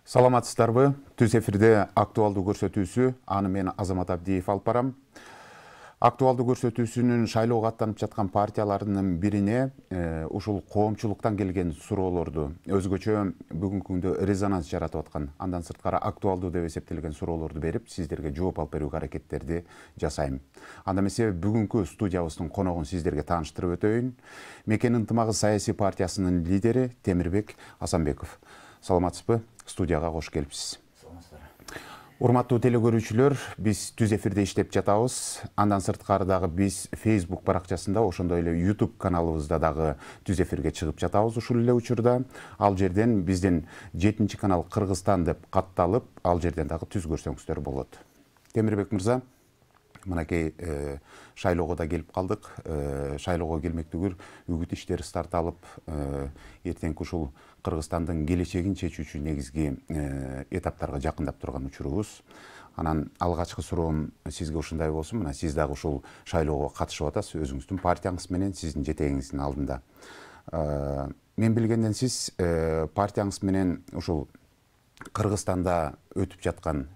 Саламатсыздарбы? Түз эфирде актуалдуу көрсөтүүсү, аны мен Азамат Абдиев алып барам. Актуалдуу көрсөтүүсүнүн шайлоого аттанып жаткан партияларынын бирине ушул коомчулуктан келген суроолорду өзгөчө бүгүнкү күндө резонанс жаратып аткан, андан сырткары актуалдуу деп эсептелген суроолорду берип, сиздерге жооп алып берүүгө аракеттерди жасайм. Анда эмесе бүгүнкү студиябыздын коногун сиздерге тааныштырып өтөйүн. Мекен ынтымагы саясий партиясынын лидери Темирбек Асанбеков. Саламатсызбы? Студияга кош келипсиз. Урматтуу телекөрүүчүлөр, биз түз эфирде иштеп жатабыз. Андан сырткары дагы биз Facebook баракчасында, ошондой эле YouTube каналыбызда дагы түз эфирге чыгып жатабыз ушул эле учурда. Ал жерден биздин 7-чи канал Кыргызстан деп катталып, ал жерден дагы түз көрсөңүздөр болот. Темирбек мырза, мынакей шайлоого да келип калдык. Шайлоого келмектүгүр үгүт иштери старт алып, эртеңки ушул Кыргызстандын келечегин чечүүчү негизги этаптарга жакындап турган учурубуз. Анан алгачкы суроом сизге ушундай болсун. Мына сиз дагы ушул шайлоого катышып атасыз, өзүңүздүн партияңыз менен, сиздин жетегиңиздин алдында. Мен билгенден сиз партияңыз менен ушул Кыргызстанда өтүп жаткан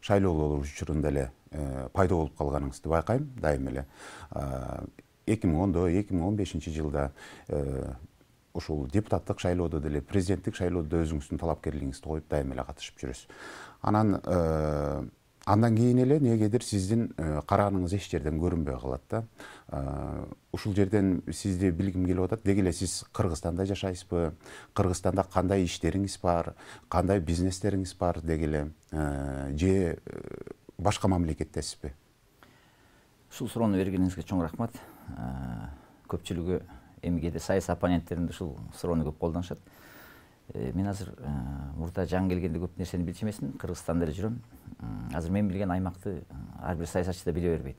шайлоолор учурунда эле пайда болуп калганыңызды байкайм, дайым эле. 2010-до, 2015-жылда ушул депутаттык шайлоодо деле, президенттик шайлоодо өзүңүздүн талапкерлигиңизди коюп дайым эле катышып жүрөсүз. Андан кийин эле негедир сиздин карааныңыз эч жерден көрүнбөй калат да. Ушул жерден сизди билгим келип атат. Деги эле сиз Кыргызстанда жашайсызбы? Кыргызстанда кандай иштериңиз бар? Кандай бизнестериңиз бар деги эле? Же башка мамлекеттесизби? Ушул суроону бергениңизге чоң рахмат. Көпчүлүгү эмгеде саясий оппоненттеримди ушул суроону көп колдонушат. Мен азыр мурда жаңы келгенде көп нерсени билчү эмесмин. Кыргызстанда эле жүрөм. Азыр мен билген аймакты ар бир саясатчы да биле бербейт.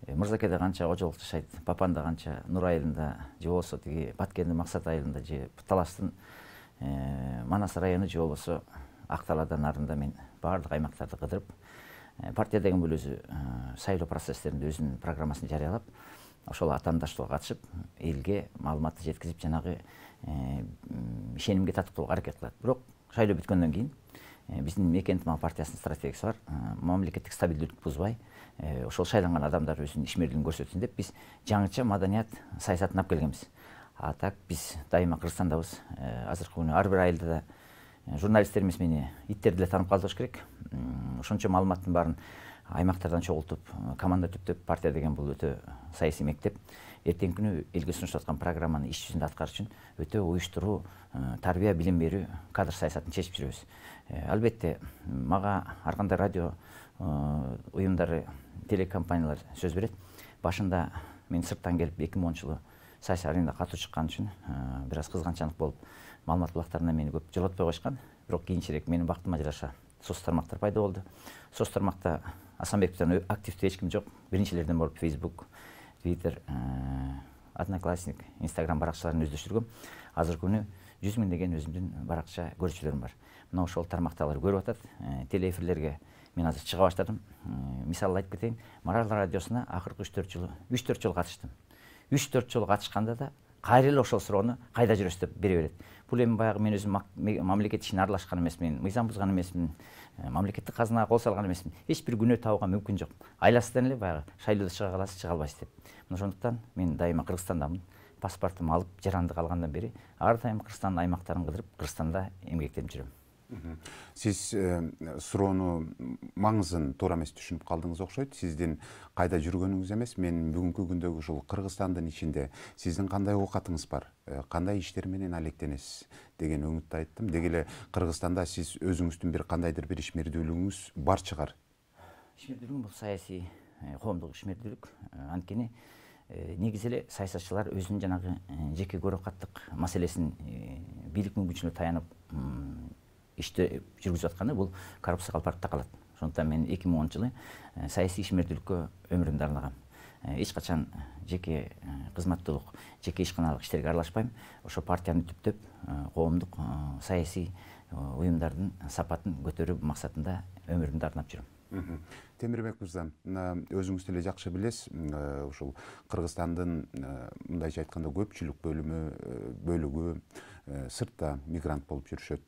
Мырзакеде канча ожолук жашайт, Папанда канча, Нур айылында, же болбосо тиги Баткендин Максат айылында, же Талаштын Манас району, же болбосо Ак Талаадан нарында мен баардык аймактарды кыдырып, партия деген бул өзү шайлоо процесстеринде өзүнүн программасын жарыялап, ошол атаандаштыкка катышып, элге маалыматты жеткизип, жанагы ишенимге татыктоого аракет кылат. Бирок шайлоо бүткөндөн кийин биздин Мекен ынтымагы партиясынын стратегиясы бар. Мамлекеттик стабилдүүлүктү бузбай, ошол шайланган адамдар өзүнүн ишмердүүлүгүн көрсөтсүн деп биз жаңыча маданият саясатын алып келгенбиз. А так биз дайыма Кыргызстандабыз. Азыркы күнү ар бир айылда да журналисттерибиз мени иттерди эле таанып калды болуш керек. Ошончо маалыматтын баарын аймактардан чогултуп, команда түптөп, партия деген бул өтө саясий мектеп. Эртеңки күнү элге сунуштап аткан программаны иш жүзүндө аткарыш үчүн өтө уюштуруу, тарбия, билим берүү, кадр саясатын чечип жүрөбүз. Албетте, мага ар кандай радио уюмдары, телекомпаниялар сөз берет. Башында мен сырттан келип 2010-жылы саясий аренада катуу чыккан үчүн бир аз кызганчанык болуп, маалымат булактарына мени көп жолотпой койшкан. Бирок кийинчерээк менин бактыма жараша соц тармактар пайда болду. Соц тармакта Асанбековдон активдүү эч ким жок. Биринчилерден болуп Facebook, Twitter, Одноклассник, Instagram баракчаларын өздөштүргөм. Азыркы күнү 100 000 деген өзүмдүн баракча көрүүчүлөрүм бар. Мына ошол тармактагылар көрүп атат. Телеэфирлерге мен азыр чыга баштадым. Мисалы айтып кетейин, Марал радиосуна акыркы 3-4 жолу катыштым. 3-4 жолу катышканда да кайра эле ошол суроону кайда жүрөсүз деп бере берет. Бул эми баягы мен өзүм мамлекет ишине аралашкан эмесмин, мыйзам бузган эмесмин, мамлекеттик казынага кол салган эмесмин. Эч бир күнөө табууга мүмкүн жок. Айласыздан эле баягы шайлоодо чыга каласыз, чыга албайсыз деп. Ошондуктан мен дайыма Кыргызстандамын. Паспортумду алып, жарандык алгандан бери ар дайым Кыргызстандын аймактарын кыдырып, Кыргызстанда эмгектенип жүрөм. Сиз суроону маңызын туура эмес түшүнүп калдыңыз окшойт. Сиздин кайда жүргөнүңүз эмес, мен бүгүнкү күндөгү ушул Кыргызстандын ичинде сиздин кандай оокатыңыз бар, кандай иштер менен алектенесиз деген үмүттү айттым. Деги эле Кыргызстанда сиз өзүңүздүн бир кандайдыр бир ишмердүүлүгүңүз бар чыгар. Ишмердүүлүгүм бул саясий, коомдук ишмердүүлүк. Анткени негизи эле саясатчылар өзүнүн жанагы жеке көрөкаттык маселесин бийлик мүмкүнчүлүгүнө таянып ишти жүргүзүп атканы бул коррупцияга алып барып такалат. Ошондуктан мен 2010-жылы саясий ишмердүүлүккө өмүрүмдү арнагам. Эч качан жеке кызматтуулук, жеке ишканалык иштерге аралашпайм. Ошо партияны түптөп, коомдук саясий уюмдардын сапатын көтөрүү максатында өмүрүмдү арнап жүрөм. Темирбек мырза, өзүңүз деле жакшы билесиз, ушул Кыргызстандын мындайча айтканда көпчүлүк бөлүгү сыртта мигрант болуп жүрүшөт.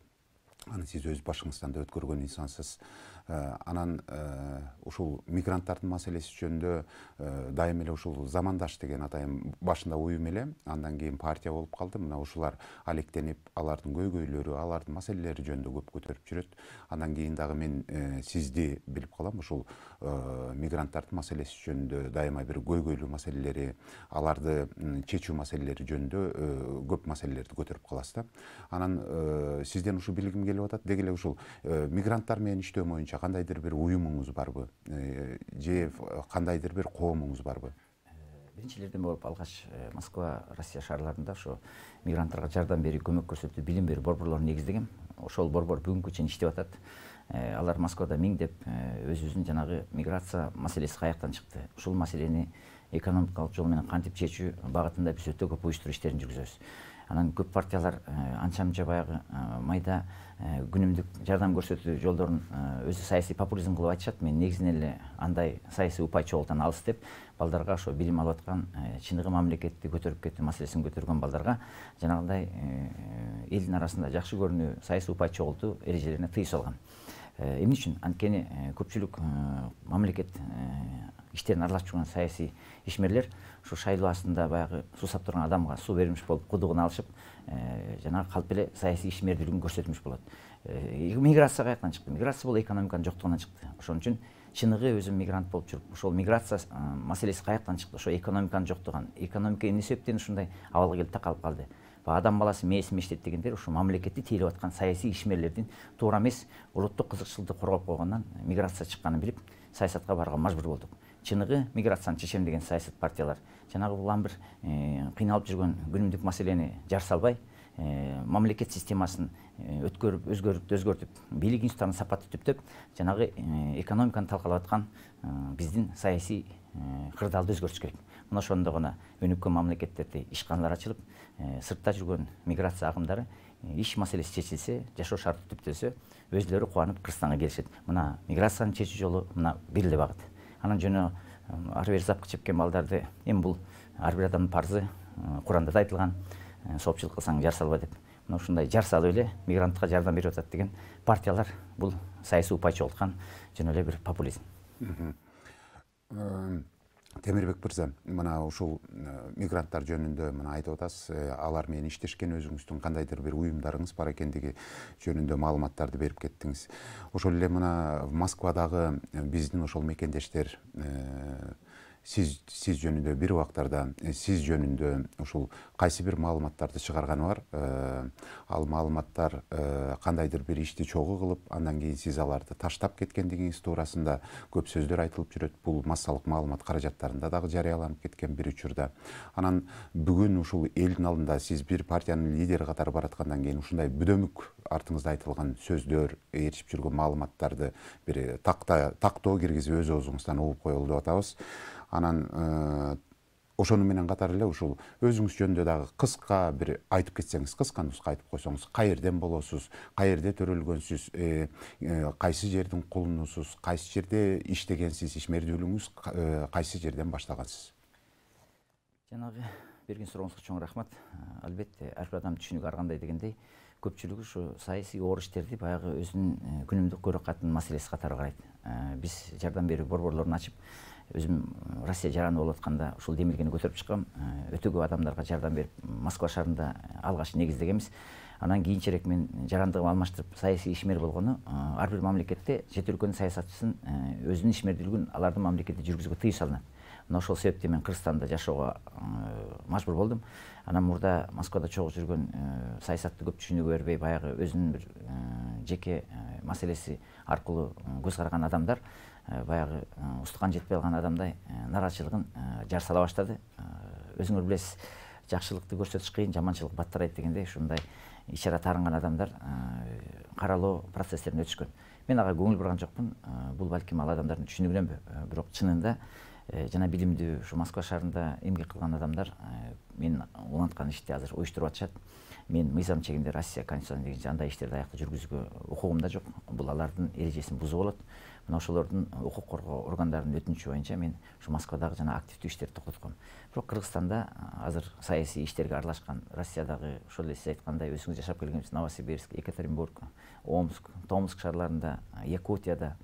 аны сиз өз башыңыздан да өткөргөн инсансыз. Анан ушул мигранттардын маселеси жөнүндө дайым эле ушул замандаш деген атайын башында уюм эле, андан кийин партия болуп калды. Мына ушулар алектенип, алардын көйгөйлөрү, алардын маселелери жөнүндө көп көтөрүп жүрөт. Андан кийин дагы мен сизди билип калам, ушул мигранттардын маселеси жөнүндө дайыма бир көйгөйлүү маселелери, аларды чечүү маселелери жөнүндө көп маселелерди көтөрүп каласыз да. Анан сизден ушу билгим келип атат, деги эле ушул мигранттар менен иштөө боюнча кандайдыр бир уюмуңуз барбы, же кандайдыр бир коомуңуз барбы? Биринчилерден болуп алгач Москва, Россия шаарларында ошо мигранттарга жардам берүү, көмөк көрсөтүү, билим берүү борборлорун негиздегем. Ошол борбор бүгүнкү чейин иштеп атат. Алар Москвада миңдеп өзүбүздүн жанагы миграция маселеси каяктан чыкты, ушул маселени экономикалык жол менен кантип чечүү багытында биз өтө көп уюштуруу иштерин жүргүзөбүз. Анан көп партиялар анча-мынча баягы майда күнүмдүк жардам көрсөтүү жолдорун өзү саясий популизм кылып айтышат. Мен негизинен эле андай саясий упай чогултан алыс деп, балдарга ошо билим алып аткан, чыныгы мамлекетти көтөрүп кетүү маселесин көтөргөн балдарга жанагындай элдин арасында жакшы көрүнүү, саясий упай чогултуу эрежелерине тыюу салган. Эмне үчүн? Анткени көпчүлүк мамлекет иштерин аралашып жүргөн саясий ишмерлер ушу шайлоо астында баягы суусап турган адамга суу бермиш болуп кудугун алышып, жанагы калп эле саясий ишмердүүлүгүн көрсөтмүш болот. Миграция каяктан чыкты? Миграция бул экономиканын жоктугунан чыкты. Ошон үчүн чыныгы өзүм мигрант болуп жүрүп, ошол миграция маселеси каяктан чыкты? Ошо экономиканын жоктугунан. Экономика эмне себептен ушундай абалга келип такалып калды? Адам баласы мээси мештет дегендер ушу мамлекетти тейлеп аткан саясий ишмерлердин туура эмес улуттук кызыкчылыкты коргоп койгондон миграция чыкканын билип, саясатка барууга мажбур болдук. Чыныгы миграцияны чечем деген саясат партиялар жанагы улам бир кыйналып жүргөн күнүмдүк маселени жар салбай, мамлекет системасын өзгөртүп, бийлик институттарын сапаттуу түптөп, жанагы экономиканы талкалап аткан биздин саясий кырдаалды өзгөртүш керек. Мына ошондо гана өнүккөн мамлекеттерде ишканалар ачылып, сыртта жүргөн миграция агымдары иш маселеси чечилсе, жашоо шарты түптөлсө, өзлөрү кубанып Кыргызстанга келишет. Мына миграциянын чечүү жолу мына бир эле багыт. Анан жөнө ар бир запкы чепкен балдарды, эми бул ар бир адамдын парзы, Куранда да айтылган, соопчулук кылсаң жар салба деп. Мына ушундай жар салып эле мигрантка жардам берип атат деген партиялар бул саясий упай чогулткан жөн эле бир популизм. Темирбек мырза, мына ушул мигранттар жөнүндө мына айтып атасыз, алар менен иштешкен өзүңүздүн кандайдыр бир уюмдарыңыз бар экендиги жөнүндө маалыматтарды берип кеттиңиз. Ошол эле мына Москвадагы биздин ошол мекендештер сиз жөнүндө бир убактарда сиз жөнүндө ушул кайсы бир маалыматтарды чыгарганы бар. Ал маалыматтар кандайдыр бир ишти чогуу кылып, андан кийин сиз аларды таштап кеткендигиңиз туурасында көп сөздөр айтылып жүрөт. Бул массалык маалымат каражаттарында дагы жарыяланып кеткен бир учурда. Анан бүгүн ушул элдин алдында сиз бир партиянын лидери катары бараткандан кийин ушундай бүдөмүк артыңызда айтылган сөздөр, ээрчип жүргөн маалыматтарды бир тактоо киргизип өз оозуңуздан угуп коелу деп атабыз. Анан ошону менен катар эле ушул өзүңүз жөнүндө дагы кыска бир айтып кетсеңиз, кыска нуска айтып койсоңуз, каерден болосуз, каерде төрөлгөнсүз, кайсы жердин кулунусуз, кайсы жерде иштегенсиз, ишмердүүлүгүңүз кайсы жерден баштагансыз? Жанагы берген сурооңузга чоң рахмат. Албетте, ар бир адам түшүнүгү ар кандай дегендей, көпчүлүгү ушу саясий оор иштерди баягы өзүнүн күнүмдүк көрөкатынын маселеси катары карайт. Биз жардам берүү борборлорун ачып, өзүм Россия жараны болуп атканда ушул демилгени көтөрүп чыккам. Өтө көп адамдарга жардам берип, Москва шаарында алгач негиздегенбиз. Анан кийинчерээк мен жарандыгымды алмаштырып, саясий ишмер болгону ар бир мамлекетте чет өлкөнүн саясатчысын өзүнүн ишмердүүлүгүн алардын мамлекетте жүргүзүүгө тыюу салынат. Мына ошол себептен мен Кыргызстанда жашоого мажбур болдум. Анан мурда Москвада чогуу жүргөн саясатты көп түшүнүүгө бербей, баягы өзүнүн бир жеке маселеси аркылуу көз караган адамдар баягы устукан жетпей калган адамдай нааразычылыгын жар сала баштады. Өзүңөр билесиз, жакшылыкты көрсөтүш кыйын, жаманчылык баттарайт дегендей, ушундай ишара таарынган адамдар каралоо процесстерине өтүшкөн. Мен ага көңүл бурган жокмун. Бул балким ал адамдардын түшүнүгүнөнбү, бирок чынында жана билимдүү ушу Москва шаарында эмгек кылган адамдар мен уланткан ишти азыр уюштуруп атышат. Мен мыйзам чегинде Россия Конституциясы дегенче андай иштерди аякта жүргүзүүгө укугум да жок. Бул алардын эрежесин бузуу болот. Мына ошолордун укук коргоо органдарынын өтүнүчү боюнча мен ушу Москвадагы жана активдүү иштерди токтотком. Бирок Кыргызстанда азыр саясий иштерге аралашкан Россиядагы ошол эле сиз айткандай өзүңүз жашап келгенибиз Новосибирск, Екатеринбург, Омск, Томск шаарларында, Якутияда,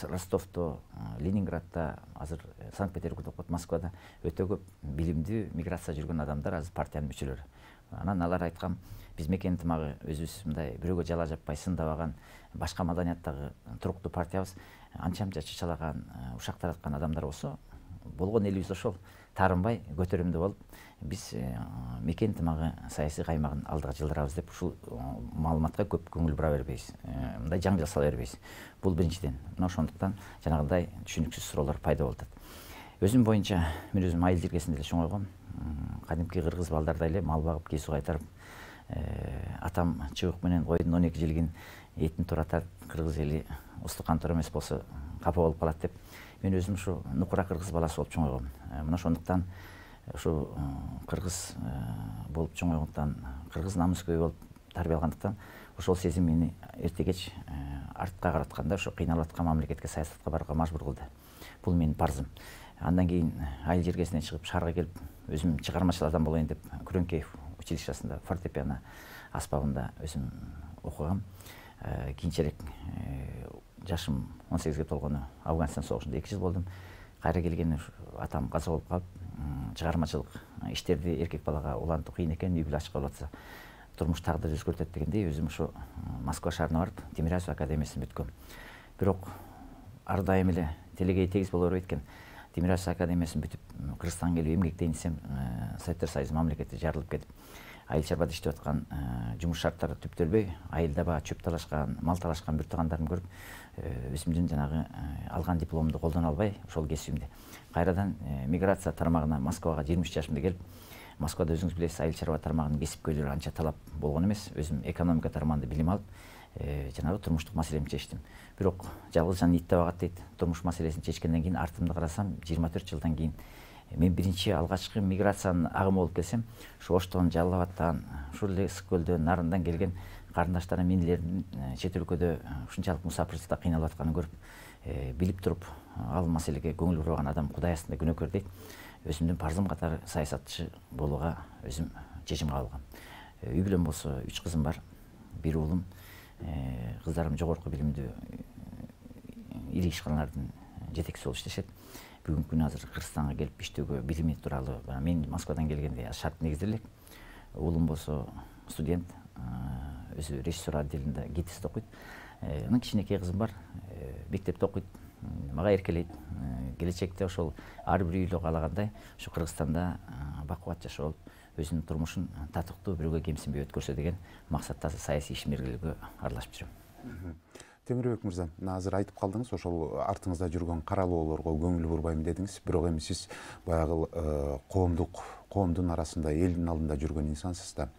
Ростовто, Ленинградта, азыр Санкт-Петербургда окуп, Москвада өтө көп билимдүү миграция жүргөн адамдар азыр партиянын мүчөлөрү. Анан алар айткан, биз мекен ынтымагы өзүбүз мындай бирөөгө жала жаппай сындабаган, башка маданияттагы туруктуу партиябыз анча-мынча чычалаган, ушак тараткан адамдар болсо, болгон элибиз ошол таарынбай көтөрүмдүү болуп, биз мекен ынтымагы саясий каймагын алдыга жылдырабыз деп ушул маалыматка көп көңүл бура бербейбиз. Мындай жаңжал сала бербейбиз. Бул биринчиден. Мына ошондуктан жанагындай түшүнүксүз суроолор пайда болуп атат. Өзүм боюнча мен өзүм айыл жергесинде эле чоңойгом. Кадимки кыргыз балдардай эле мал багып, кесүү кайтарып, атам чыбык менен койдун 12 жилгин этин туратат, кыргыз эли устукан тура эмес болсо капа болуп калат деп. Мен өзүм ушу нукура кыргыз баласы болуп чоңойгом. Мына ошондуктан ушу кыргыз болуп чоңойгондуктан, кыргыз намыскөй болуп тарбиялангандыктан ошол сезим мени эрте кеч артка каратканда ошо кыйналып аткан мамлекетке саясатка барууга мажбур кылды. Бул менин парзым. Андан кийин айыл жергесинен чыгып шаарга келип, өзүм чыгармачыл адам болоюн деп Күрөнкеев училищесинде фортепиано аспабында өзүм окугам. Кийинчерээк жашым 18ге толгону Афганистан согушунда 2 жыл болдум. Кайра келгенде атам каза болуп калып, чыгармачылык иштерди эркек балага улантуу кыйын экен, үй бүлө ачка болуп атса, турмуш тагдыр өзгөртөт дегендей өзүм ушу Москва шаарына барып, Тимирязев академиясын бүткөм. Бирок ар дайым эле телегей тегиз боло бербейт экен. Тимирязев академиясын бүтүп, Кыргызстанга келип эмгектейин десем, Советтер Союзу мамлекети жарылып кетип, айыл чарбада иштеп аткан жумуш шарттары түптөлбөй, айылда баа чөп талашкан, мал талашкан бир туугандарымды көрүп, өзүмдүн жанагы алган дипломумду колдоно албай, ошол кесибимди кайрадан миграция тармагына Москвага 23 жашымда келип, Москвада өзүңүз билесиз, айыл чарба тармагынын кесипкөйлөрү анча талап болгон эмес. Өзүм экономика тармагында билим алып, жанагы турмуштук маселемди чечтим. Бирок жалгыз жан ит табагат дейт. Турмуш маселесин чечкенден кийин артымда карасам, 24 жылдан кийин мен биринчи алгачкы миграциянын агымы болуп келсем, ушу Оштон, Жалал Абадтан, ушул эле Ысык көлдөн, Нарындан келген карындаштарым мендилердин чет өлкөдө ушунчалык мусафирчиликта кыйналып атканын көрүп, билип туруп, ал маселеге көңүл бурбаган адам Кудай астында күнөөкөр дейт. Өзүмдүн парзым катары саясатчы болууга өзүм чечим кабыл алгам. Үй бүлөм болсо 3 кызым бар, 1 уулум. Кыздарым жогорку билимдүү ири ишканалардын жетекчиси болуп иштешет. Бүгүнкү күнү азыр Кыргызстанга келип иштөөгө билими тууралуу мен Москвадан келгенде шарт негизде элек. Уулум болсо студент, өзү режиссер отделинде ГИТИСте окуйт. Анан кичинекей кызым бар, мектепте окуйт. Мага эркелейт. Келечекте ошол ар бир үйлө каалагандай ушу Кыргызстанда бакубат жашоо болуп, өзүнүн турмушун татыктуу, бирөөгө кемсинбей өткөрсө деген максатта саясий ишмердүүлүккө аралашып жүрөм. Темирбек мырза, азыр айтып калдыңыз, ошол артыңызда жүргөн каралоолорго көңүл бурбайм дедиңиз. Бирок эми сиз баягы коомдун арасында, элдин алдында жүргөн инсансыз да.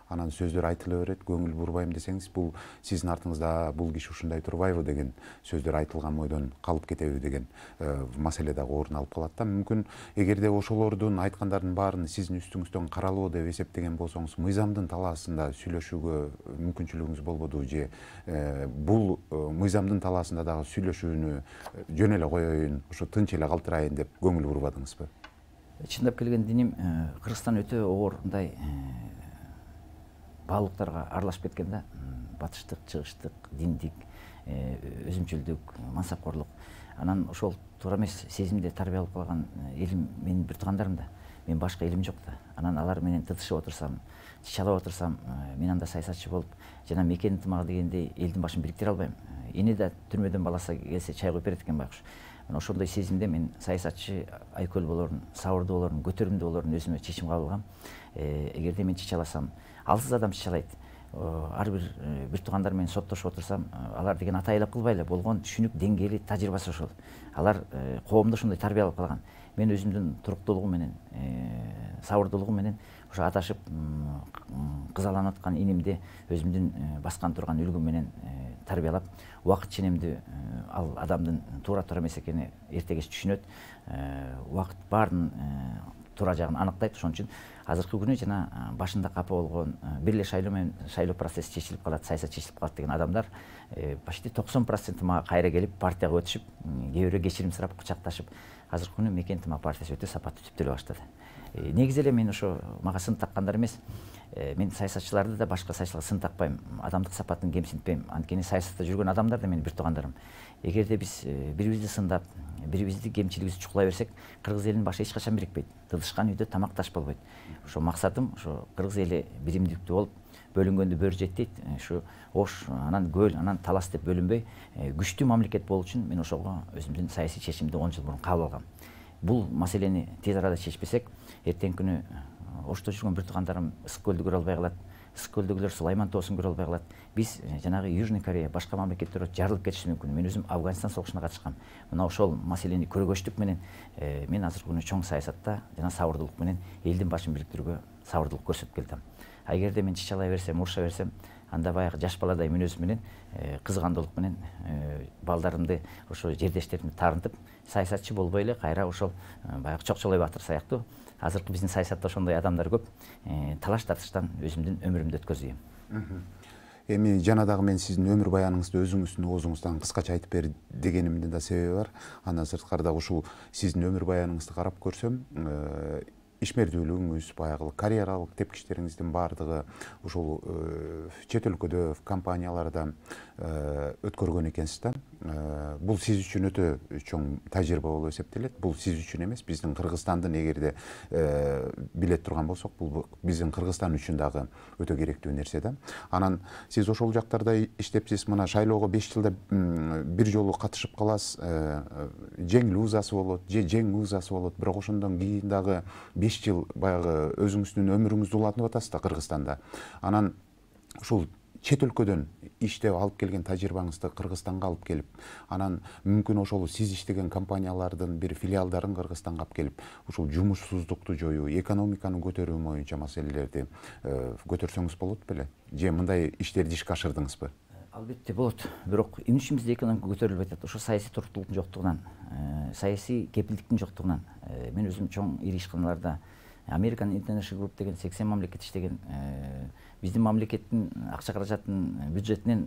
Анан сөздөр айтыла берет, көңүл бурбайм десеңиз, бул сиздин артыңызда бул киши ушундай турбайбы деген сөздөр айтылган бойдон калып кетеби деген маселе дагы орун алып калат да. Мүмкүн эгерде ошолордун айткандардын баарын сиздин үстүңүздөн каралоо деп эсептеген болсоңуз, мыйзамдын талаасында сүйлөшүүгө мүмкүнчүлүгүңүз болбоду же бул мыйзамдын талаасында дагы сүйлөшүүнү жөн эле коеюн, ушу тынч эле калтырайын деп көңүл бурбадыңызбы? Чындап келгенде диним Кыргызстан өтө оор мындай баалуулуктарга аралашып кеткен да. Батыштык, чыгыштык, диндик, өзүмчүлдүк, мансапкорлук. Анан ошол туура эмес сезимде тарбиялап калган элим менин бир туугандарым да. Мен башка элим жок да. Анан алар менен тытышып отурсам, чычалап отурсам, мен анда саясатчы болуп, жана мекен ынтымагы дегендей элдин башын бириктире албайм. Эне да түрмөдөн баласы келсе чай коюп берет экен байкуш. Мына ошондой сезимде мен саясатчы айкөл болорун, сабырдуу болорун, көтөрүмдүү болорун өзүмө чечим кабыл алгам. Эгерде мен чычаласам, алсыз адам чычалайт. Ар бир туугандар менен соттошуп отурсам, алар деген ата айлап кылбай эле болгон түшүнүк деңгээли, тажрыйбасы ошол. Алар коомду ошондой тарбиялап калган. Мен өзүмдүн туруктуулугум менен, сабырдуулугум менен ошо адашып кызаланып аткан инимди өзүмдүн баскан турган үлгүм менен тарбиялап, убакыт ченемди ал адамдын туура эмес экени эрте кеч түшүнөт, убакыт баарын туура жагын аныктайт. Ошон үчүн азыркы күнү жана башында капа болгон бир эле шайлоо менен шайлоо процесси чечилип калат, саясат чечилип калат деген адамдар почти 90% мага кайра келип партияга өтүшүп, кээ бирөө кечирим сурап, кучакташып, азыркы күнү Мекен ынтымак партиясы өтө сапаттуу түптөлө баштады. Негизи эле мен ошо мага сын таккандар эмес, мен саясатчыларды да башка саясатчыларга сын такпайм, адамдык сапатын кемсинтпейм. Анткени саясатта жүргөн адамдар да менин бир туугандарым. Эгерде биз бирибизди сындап, бирибизди кемчилигибизди чукулай берсек, кыргыз элинин башы эч качан бирикпейт. Тылышкан үйдө тамак таш болбойт. Ошо максатым ошо кыргыз эли биримдиктүү болуп, бөлүнгөндө бөрү жет дейт. Ушу Ош, анан Көл, анан Талас деп бөлүнбөй, күчтүү мамлекет болуу үчүн мен ошого өзүмдүн саясий чечимди 10 жыл мурун кабыл алгам. Бул маселени тез арада чечпесек, эртеңки күнү Ошто жүргөн бир туугандарым Ысык көлдү көрө албай калат, Ысык көлдөгүлөр Сулайман тоосун көрө албай калат. Биз жанагы Южный Корея, башка мамлекеттер жарылып кетиши мүмкүн. Мен өзүм Афганистан согушуна катышкам. Мына ошол маселени көргөчтүк менен мен азыркы күнү чоң саясатта жана сабырдуулук менен элдин башын бириктирүүгө сабырдуулук көрсөтүп келдим. Эгерде мен чычалай берсем, уруша берсем, анда баягы жаш баладай мүнөзүм менен, кызгандуулук менен балдарымды, ошо жердештеримди таарынтып, саясатчы болбой эле кайра ошол баягы Чокчолой Баатыр сыяктуу азыркы биздин саясатта ошондой адамдар көп, талаш тартыштан өзүмдүн өмүрүмдү өткөзбөйм. Эми жана дагы мен сиздин өмүр баяныңызды өзүңүздүн оозуңуздан кыскача айтып бер дегенимдин да себеби бар. Андан сырткары дагы ушул сиздин өмүр баяныңызды карап көрсөм, ишмердүүлүгүңүз, баягы карьералык тепкичтериңиздин баардыгы ушул чет өлкөдө компанияларда өткөргөн экенсиз да. Бул сиз үчүн өтө чоң тажрыйба болуп эсептелет. Бул сиз үчүн эмес, биздин Кыргызстандын эгерде биле турган болсок, бул биздин Кыргызстан үчүн дагы өтө керектүү нерсе да. Анан сиз ошол жактарда иштепсиз, мына шайлоого 5 жылда бир жолу катышып каласыз, жеңил узасы болот, же жеңил узасы болот, бирок ошондон кийин дагы 5 жыл баягы өзүңүздүн өмүрүңүздү улантып атасыз да Кыргызстанда. Анан ушул чет өлкөдөн иштеп алып келген тажрыйбаңызды Кыргызстанга алып келип, анан мүмкүн ошол сиз иштеген компаниялардын бир филиалдарын Кыргызстанга алып келип, ушул жумушсуздукту жоюу, экономиканы көтөрүү боюнча маселелерди көтөрсөңүз болот беле? Же мындай иштерди ишке ашырдыңызбы? Албетте болот. Бирок имиджибизде экономика көтөрүлбөй атат. Ошо саясий туруктуулуктун жоктугунан, саясий кепилдиктин жоктугунан, мен өзүм чоң ири ишканаларда American International Group деген 80 мамлекет иштеген, биздин мамлекеттин акча каражатынын бюджетинен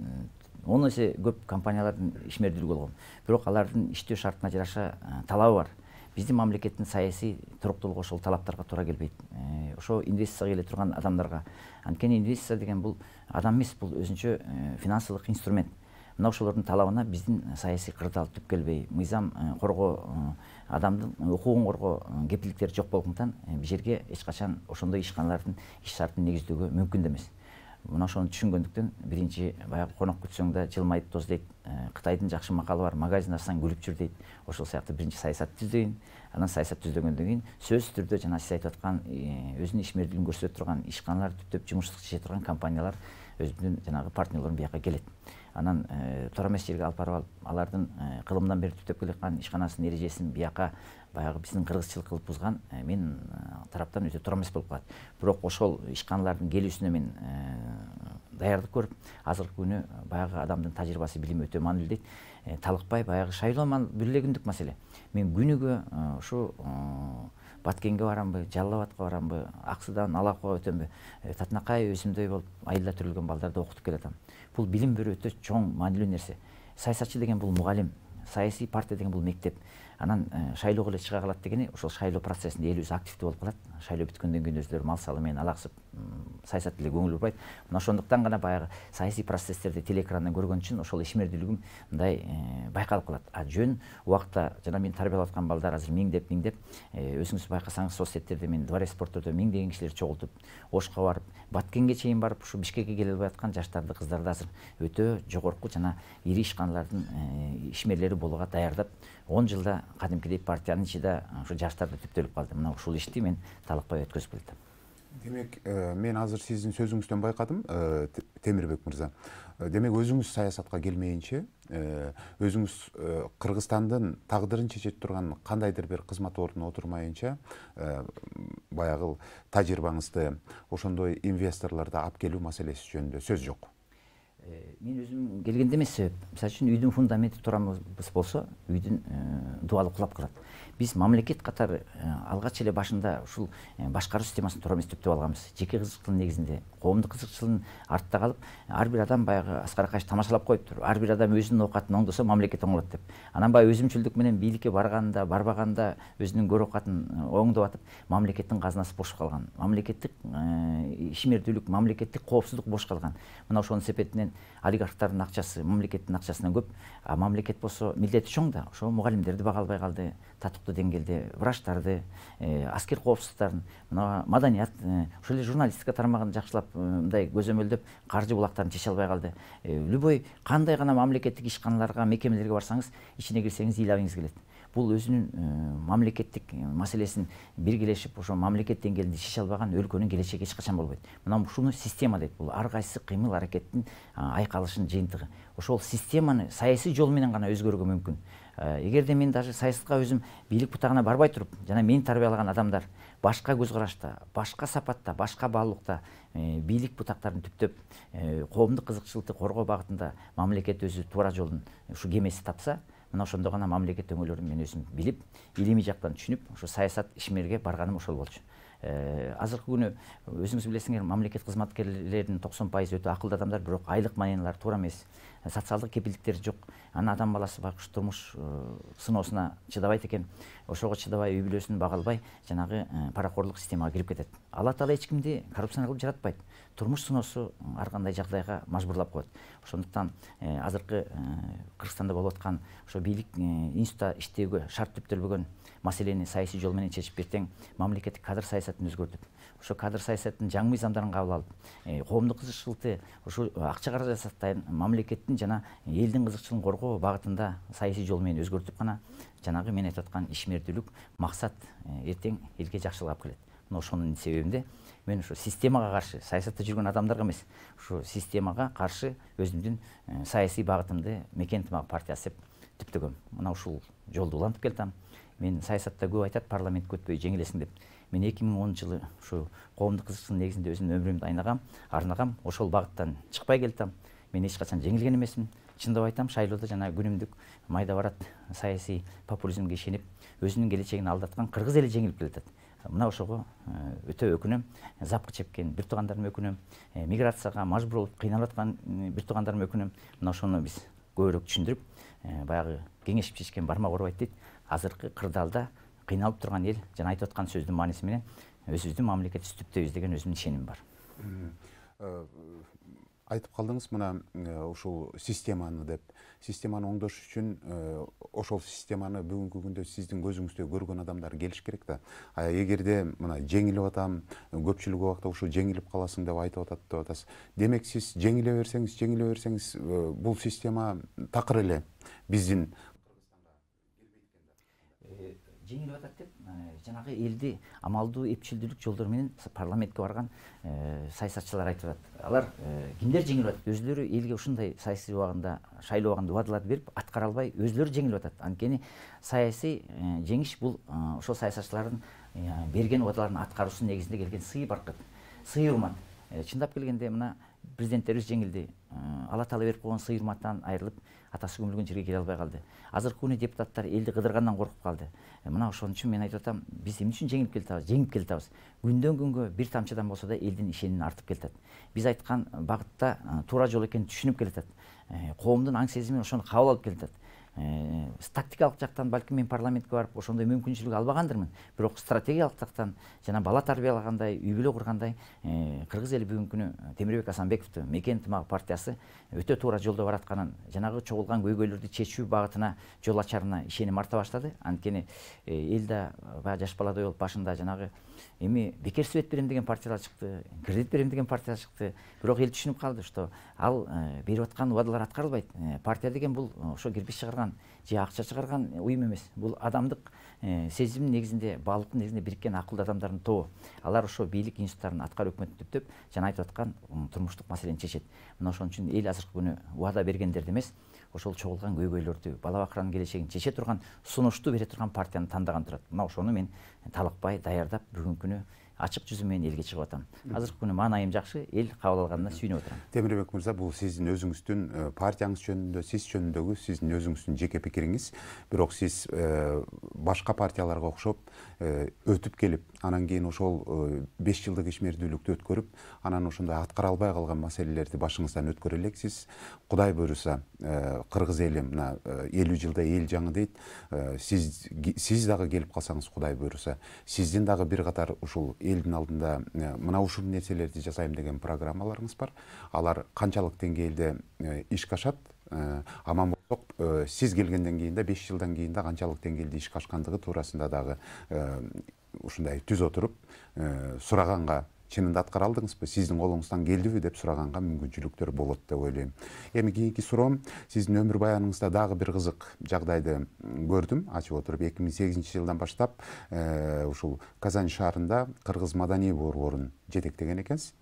10 эсе көп компаниялардын ишмердүүлүгү болгон. Бирок алардын иштөө шартына жараша талабы бар. Биздин мамлекеттин саясий туруктуулугу ошол талаптарга туура келбейт. Ошо инвестицияга келе турган адамдарга, анткени инвестиция деген бул адам эмес, бул өзүнчө финансылык инструмент. Мына ошолордун талабына биздин саясий кырдаал түп келбей, мыйзам коргоо, адамдын укугун коргоо кепилдиктери жок болгондуктан бул жерге эч качан ошондой ишканалардын иш шартын негиздөөгө мүмкүн да эмес. Мына ошону түшүнгөндүктөн биринчи баягы конок күтсөң да жылмайып тоз дейт. Кытайдын жакшы макалы бар, магазин ачсаң күлүп жүр дейт. Ошол сыяктуу биринчи саясат түздөйүн, анан саясат түздөгөндөн кийин сөзсүз түрдө жана сиз айтып аткан өзүнүн ишмердүүлүгүн көрсөтө турган ишканалар түптөп жумуштук чече турган компаниялар өзүнүн жанагы партнерлорун бияка келет. Анан туура эмес жерге алып барып алардын кылымдан бери түптөп келаткан ишканасынын эрежесин бияка баягы биздин кыргызчылык кылып бузган мен тараптан өтө туура эмес болуп калат. Бирок ошол ишканалардын келүүсүнө мен даярдык көрүп, азыркы күнү баягы адамдын тажрыйбасы, билими өтө маанилүү дейт. Талыкпай баягы шайлоо бир эле күндүк маселе. Мен күнүгө ушу Баткенге барамбы, Жалал Абадка барамбы, Ак Суудан Алакууга өтөмбү, Татынакай өзүмдөй болуп айылда төрөлгөн балдарды окутуп келатам. Бул билим берүү өтө чоң маанилүү нерсе. Саясатчы деген бул мугалим, саясий партия деген бул мектеп. Анан шайлоого эле чыга калат дегени ошол шайлоо процессинде элүүсү активдүү болуп калат. Шайлоо бүткөндөн кийин өзүлөрү мал салы менен алаксып саясат деле көңүл бурбайт. Мына ошондуктан гана баягы саясий процесстерди телеэкрандан көргөн үчүн ошол ишмердүүлүгүм мындай байкалып калат. Жөн убакта жана мен тарбиялап аткан балдар азыр миңдеп өзүңүз байкасаңыз соцсеттерде мен дворец спорттордо миңдеген кишилерди чогултуп, Ошко барып, Баткенге чейин барып, ушу Бишкекке келе албай аткан жаштарды, кыздарды азыр өтө жогорку жана ири ишканалардын ишмерлери болууга даярдап, 10 жылда кадимкидей партиянын ичинде ушу жаштарды түптөлүп калды. Мына ушул ишти мен талыкпай өткөзүп келдим. Демек, мен азыр сиздин сөзүңүздөн байкадым, Темирбек мырза. Демек, өзүңүз саясатка келмейинче, өзүңүз Кыргызстандын тагдырын чечет турган кандайдыр бир кызмат ордуна отурмайынча, баягы тажрыйбаңызды ошондой инвесторлорду алып келүү маселеси жөнүндө сөз жок. Мен өзім келгенде емес себеп. Мысалы үшін үйдің фундаменті турамыз болса, үйдің дуалы құлап қалады. Біз мамлекет қатары алғаш эле башында ушул башкаруу системасын туура эмес деп алганбыз. Жеке кызыкчылык негизинде, коомдук кызыкчылыгын артта калып, ар бир адам баягы Аскар Акаевич тамашалап коюптур. Ар бир адам өзүнүн оокатын оңдосо мамлекет оңолот деп. Анан баягы өзүмчүлдүк менен бийликке барганда, барбаганда өзүнүн көр оокатын оңдоп атып, мамлекеттин казынасы бош калган. Мамлекеттик ишмердүүлүк, мамлекеттик коопсуздук бош калган. Мына ошонун себебинен олигархтардын акчасы мамлекеттин акчасынан көп, а мамлекет болсо милдети чоң да, ошо мугалимдерди бага албай калды, татыктуу деңгээлде врачтарды, аскер коопсуздуктарын, мына маданият, ошол эле журналистика тармагын жакшылап мындай көзөмөлдөп, каржы булактарын чече албай калды. Любой кандай гана мамлекеттик ишканаларга, мекемелерге барсаңыз, ичине кирсеңиз ыйлабыңыз келет. Бул өзүнүн мамлекеттик маселесин биргелешип, ошо мамлекет деңгээлинде чече албаган өлкөнүн келечеги эч качан болбойт. Мына ушуну система дейт. Бул ар кайсы кыймыл аракеттин айкалышынын жыйынтыгы. Ошол системаны саясий жол менен гана өзгөрүүгө мүмкүн. Эгерде мен даже саясатка өзүм бийлик бутагына барбай туруп, жана мени тарбиялаган адамдар башка көз карашта, башка сапатта, башка баалуулукта бийлик бутактарын түптөп, коомдук кызыкчылыкты коргоо багытында мамлекет өзү туура жолдун ушу кемеси тапса, мына ошондо гана мамлекет өңөлөрүн мен өзүм билип, илимий жактан түшүнүп, ошо саясат ишмерге барганым ошол болчу. Азыркы күнү өзүңүз билесиңер, мамлекет кызматкерлеринин 90% өтө акылдуу адамдар, бирок айлык маянилар туура эмес, социалдык кепилдиктери жок. Анан адам баласы байкуш турмуш сыноосуна чыдабайт экен. Ошого чыдабай үй бүлөсүн бага албай, жанагы паракорлук системага кирип кетет. Алла Таала эч кимди коррупция кылып жаратпайт. Турмуш сыноосу ар кандай жагдайга мажбурлап коет. Ошондуктан азыркы Кыргызстанда болуп аткан ошо бийлик институтта иштөөгө шарт түптөлбөгөн маселени саясий жол менен чечип, бертең мамлекеттик кадр саясатын өзгөртүп, ошо кадр саясаттын жаңы мыйзамдарын кабыл алып, коомдук кызыкчылыкты ошо акча каражаттан мамлекеттин жана элдин кызыкчылыгын коргоо багытында саясий жол менен өзгөртүп гана жанагы мен айтып аткан ишмердүүлүк максат эртең элге жакшылык алып келет. Мына ошонун себебинде мен ошо системага каршы, саясатта жүргөн адамдарга эмес, ошо системага каршы өзүмдүн саясий багытымды Мекен ынтымак партиясы деп түптөгөм. Мына ушул жолду улантып келатам. Мен саясатта көп айтат, парламентке өтпөй жеңилесиң деп. Мен 2010 жылы ушу коомдук кызыкчылык негизинде өзүмдүн өмүрүмдү арнагам, ошол багыттан чыкпай келатам. Мен эч качан жеңилген эмесмин. Чындап айтам, шайлоодо жана күнүмдүк майда барат саясий популизмге ишенип, өзүнүн келечегин алдаткан кыргыз эли жеңилип келатат. Мына ошого өтө өкүнөм, запкы чеккен бир туугандарым өкүнөм, миграцияга мажбур болуп кыйналып аткан бир туугандарым өкүнөм. Мына ошону биз көбүрөөк түшүндүрүп, баягы кеңешип чечкен бармак урбайт дейт. Азыркы кырдаалда кыйналып турган эл жана айтып аткан сөздүн мааниси менен өзүбүздүн мамлекетти түздөйбүз деген өзүмдүн ишеним бар. Айтып калдыңыз мына ушул системаны деп. Системаны оңдош үчүн ошол системаны бүгүнкү күндө сиздин көзүңүздө көргөн адамдар келиш керек да. Эгерде мына жеңилип атам, көпчүлүк убакта ушул жеңилип каласың деп айтып атасыз. Демек сиз жеңиле берсеңиз, бул система такыр эле биздин жеңилип атат деп жанагы элди амалдуу эпчилдүүлүк жолдор менен парламентке барган саясатчылар айтып атат. Алар кимдер жеңилип атат? Өзүлөрү элге ушундай саясий убагында, шайлоо убагында убадаларды берип, аткара албай өзүлөрү жеңилип атат. Анткени саясий жеңиш бул ошол саясатчылардын берген убадаларын аткаруусунун негизинде келген сый баркыт, сый урмат. Чындап келгенде мына президенттерибиз жеңилди. Алла Таала берип койгон сый урматтан айрылып, атасы көмүлгөн жерге келе албай калды. Азыркы күнү депутаттар элди кыдыргандан коркуп калды. Мына ошон үчүн мен айтып атам, биз эмне үчүн жеңип келатабыз? Күндөн күнгө бир тамчыдан болсо да элдин ишеними артып келатат. Биз айткан багытта туура жол экенин түшүнүп келатат. Коомдун аң сезими ошону кабыл алып келатат. Тактикалык жактан балким мен парламентке барып ошондой мүмкүнчүлүк албагандырмын. Бирок стратегиялык жактан жана бала тарбиялагандай, үй бүлө кургандай кыргыз эли бүгүнкү күнү Темирбек Асанбековду Мекен ынтымак партиясы өтө туура жолдо баратканын, жанагы чогулган көйгөйлөрдү чечүү багытына жол ачарына ишеним арта баштады. Анткени эл да баягы жаш баладай болуп башында жанагы эми бекер свет берем деген партиялар чыкты, кредит берем деген партиялар чыкты. Бирок эл түшүнүп калды, что ал берип аткан убадалар аткарылбайт. Партия деген бул ошо кирпич чыгарган же акча чыгарган уюм эмес. Бул адамдык сезимдин негизинде, баалуулуктун негизинде бириккен акылдуу адамдардын тобу. Алар ошо бийлик институттарын, аткаруу өкмөттүн түптөп жана айтып аткан турмуштук маселени чечет. Мына ошон үчүн эл азыркы күнү убада бергендерди эмес, ошол чогулган көйгөйлөрдү, бала бакыранын келечегин чече турган, сунушту бере турган партияны тандаган турат. Мына ошону мен талыкпай даярдап бүгүнкү күнү ачык жүзү менен элге чыгып атам. Азыркы күнү маанайым жакшы, эл кабыл алганына сүйүнүп отурам. Темирбек мырза, бул сиздин өзүңүздүн партияңыз жөнүндө, сиз жөнүндөгү сиздин өзүңүздүн жеке пикириңиз. Бирок сиз башка партияларга окшоп өтүп келип, анан кийин ошол 5 жылдык ишмердүүлүктү өткөрүп, анан ошондой аткара албай калган маселелерди башыңыздан өткөрө элексиз. Кудай буйруса, кыргыз эли мына 50 жылда эл жаңы дейт. Сиз дагы келип калсаңыз, кудай буйруса, сиздин дагы бир катар ушул элдин алдында мына ушул нерселерди жасайм деген программаларыңыз бар. Алар канчалык деңгээлде ишке ашат? Аман болсок, сиз келгенден кийин да 5 жылдан кийин да канчалык деңгээлде ишке ашкандыгы туурасында дагы ушундай түз отуруп сураганга, чынында аткара алдыңызбы, сиздин колуңуздан келдиби деп сураганга мүмкүнчүлүктөр болот деп ойлойм. Эми кийинки суроом, сиздин өмүр баяныңызда дагы бир кызык жагдайды көрдүм, ачып отуруп. 2008 жылдан баштап ушул Казань шаарында кыргыз маданий борборун жетектеген экенсиз.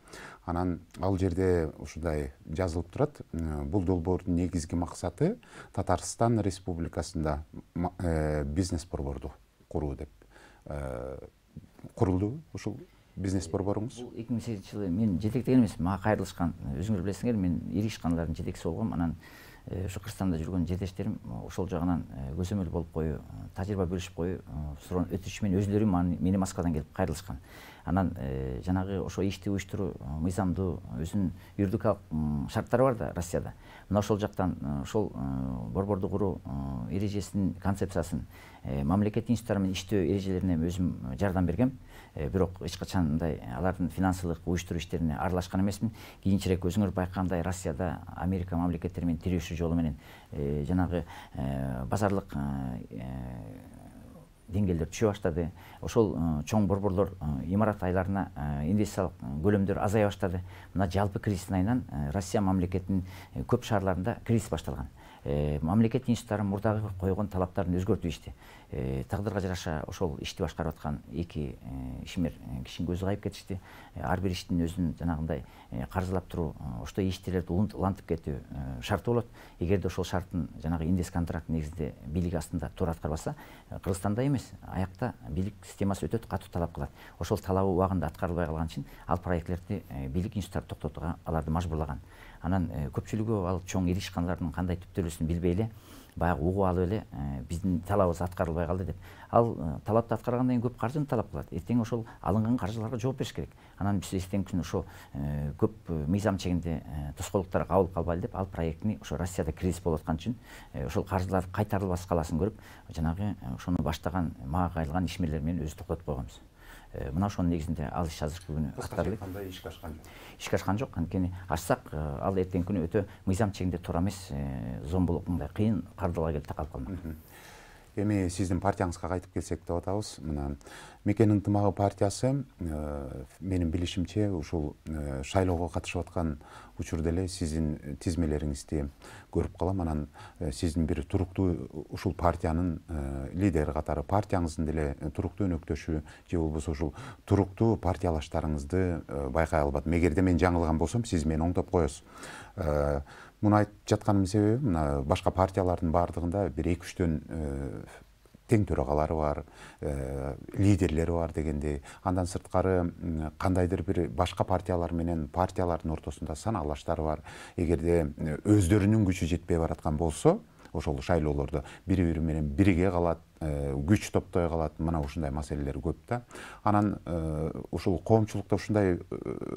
Анан ал жерде ушундай жазылып турат. Бул долбоордун негизги максаты Татарстан Республикасында бизнес борборду куруу деп. Курулду ушул бизнес борборуңуз? Бул 2008 жылы мен жетектеген эмес, мага кайрылышкан. Өзүңөр билесиңер, мен ири ишканалардын жетекчиси болгом. Анан ушу Кыргызстанда жүргөн жетештерим ошол жагынан көзөмөл болуп коюу, тажрыйба бөлүшүп коюу өтүшү менен өзүлөрү мени Москвадан келип кайрылышкан. Анан жанагы ошо ишти уюштуруу мыйзамдуу өзүнүн юридикалык шарттары бар да Россияда. Мына ошол жактан ошол борборду куруу эрежесинин концепциясын мамлекеттик институттар менен иштөө эрежелерине өзүм жардам бергем. Бирок эч качан мындай алардын финансылык уюштуруу иштерине аралашкан эмесмин. Кийинчерээк өзүңөр байкагандай Россияда Америка мамлекеттери менен тирешүү жолу менен жанагы базарлык деңгээлдер түшө баштады. Ошол чоң борборлор имарат айларына инвестициялык көлөмдөр азая баштады. Мына жалпы кризистин айынан Россия мамлекетинин көп шаарларында кризис башталган. Мамлекеттик институттар мурдагы койгон талаптарын өзгөртүп ишти. Тагдырга жараша ошол ишти башкарып аткан эки ишмер кишинин көзү кайып кетишти. Ар бир иштин өзүнүн жанагындай каржылап туруу, оштой иштелерди улантып кетүү шарты болот. Эгерде ошол шарттын жанагы индекс контракт негизинде бийлик астында туура аткарбаса, Кыргызстанда эмес, аякта бийлик системасы өтө катуу талап кылат. Ошол талабы убагында аткарылбай калган үчүн ал проектлерди бийлик институттары токтотууга аларды мажбурлаган. Анан көпчүлүгү ал чоң ири ишканалардын кандай түптөлүүсүн билбей эле, баягы угуп алып эле биздин талабыбыз аткарылбай калды деп. Ал талапты аткаргандан кийин көп каржыны талап кылат. Эртең ошол алынган каржыларга жооп бериш керек. Анан биз эртеңки күнү ошо көп мыйзам чегинде тоскоолдуктар кабылып калбайлы деп ал проектини ошо Россияда кризис болуп аткан үчүн ошол каржылар кайтарылбас каласын көрүп, жанагы ошону баштаган мага кайрылган ишмерлер менен өзү токтотуп койгонбуз. Мына ошонун негизинде ал иш азыркы күнү аткарылып. Кандай ишке ашкан жок? Ишке ашкан жок. Анткени ашсак, ал эртеңки күнү өтө мыйзам чегинде туура эмес, зомбулук мындай кыйын кардалга келип такалып калмак. Эми сиздин партияңызга кайтып келсек деп атабыз. Мына Мекен ынтымагы партиясы менин билишимче ушул шайлоого катышып аткан учурда эле сиздин тизмелериңизди көрүп калам. Анан сиздин бир туруктуу ушул партиянын лидери катары партияңыздын деле туруктуу өнөктөшү же болбосо ушул туруктуу партиялаштарыңызды байкай албадым. Эгерде мен жаңылган болсом, сиз мени оңдоп коесуз. Муну айтып жатканымдын себеби, мына башка партиялардын баардыгында бир 2-3төн тең төрагалары бар, лидерлери бар дегендей. Андан сырткары кандайдыр бир башка партиялар менен партиялардын ортосунда санаалаштар бар. Эгерде өздөрүнүн күчү жетпей бараткан болсо, ошол шайлоолордо бири-бири менен бириге калат, күч топтой калат. Мына ушундай маселелер көп да. Анан ушул коомчулукта ушундай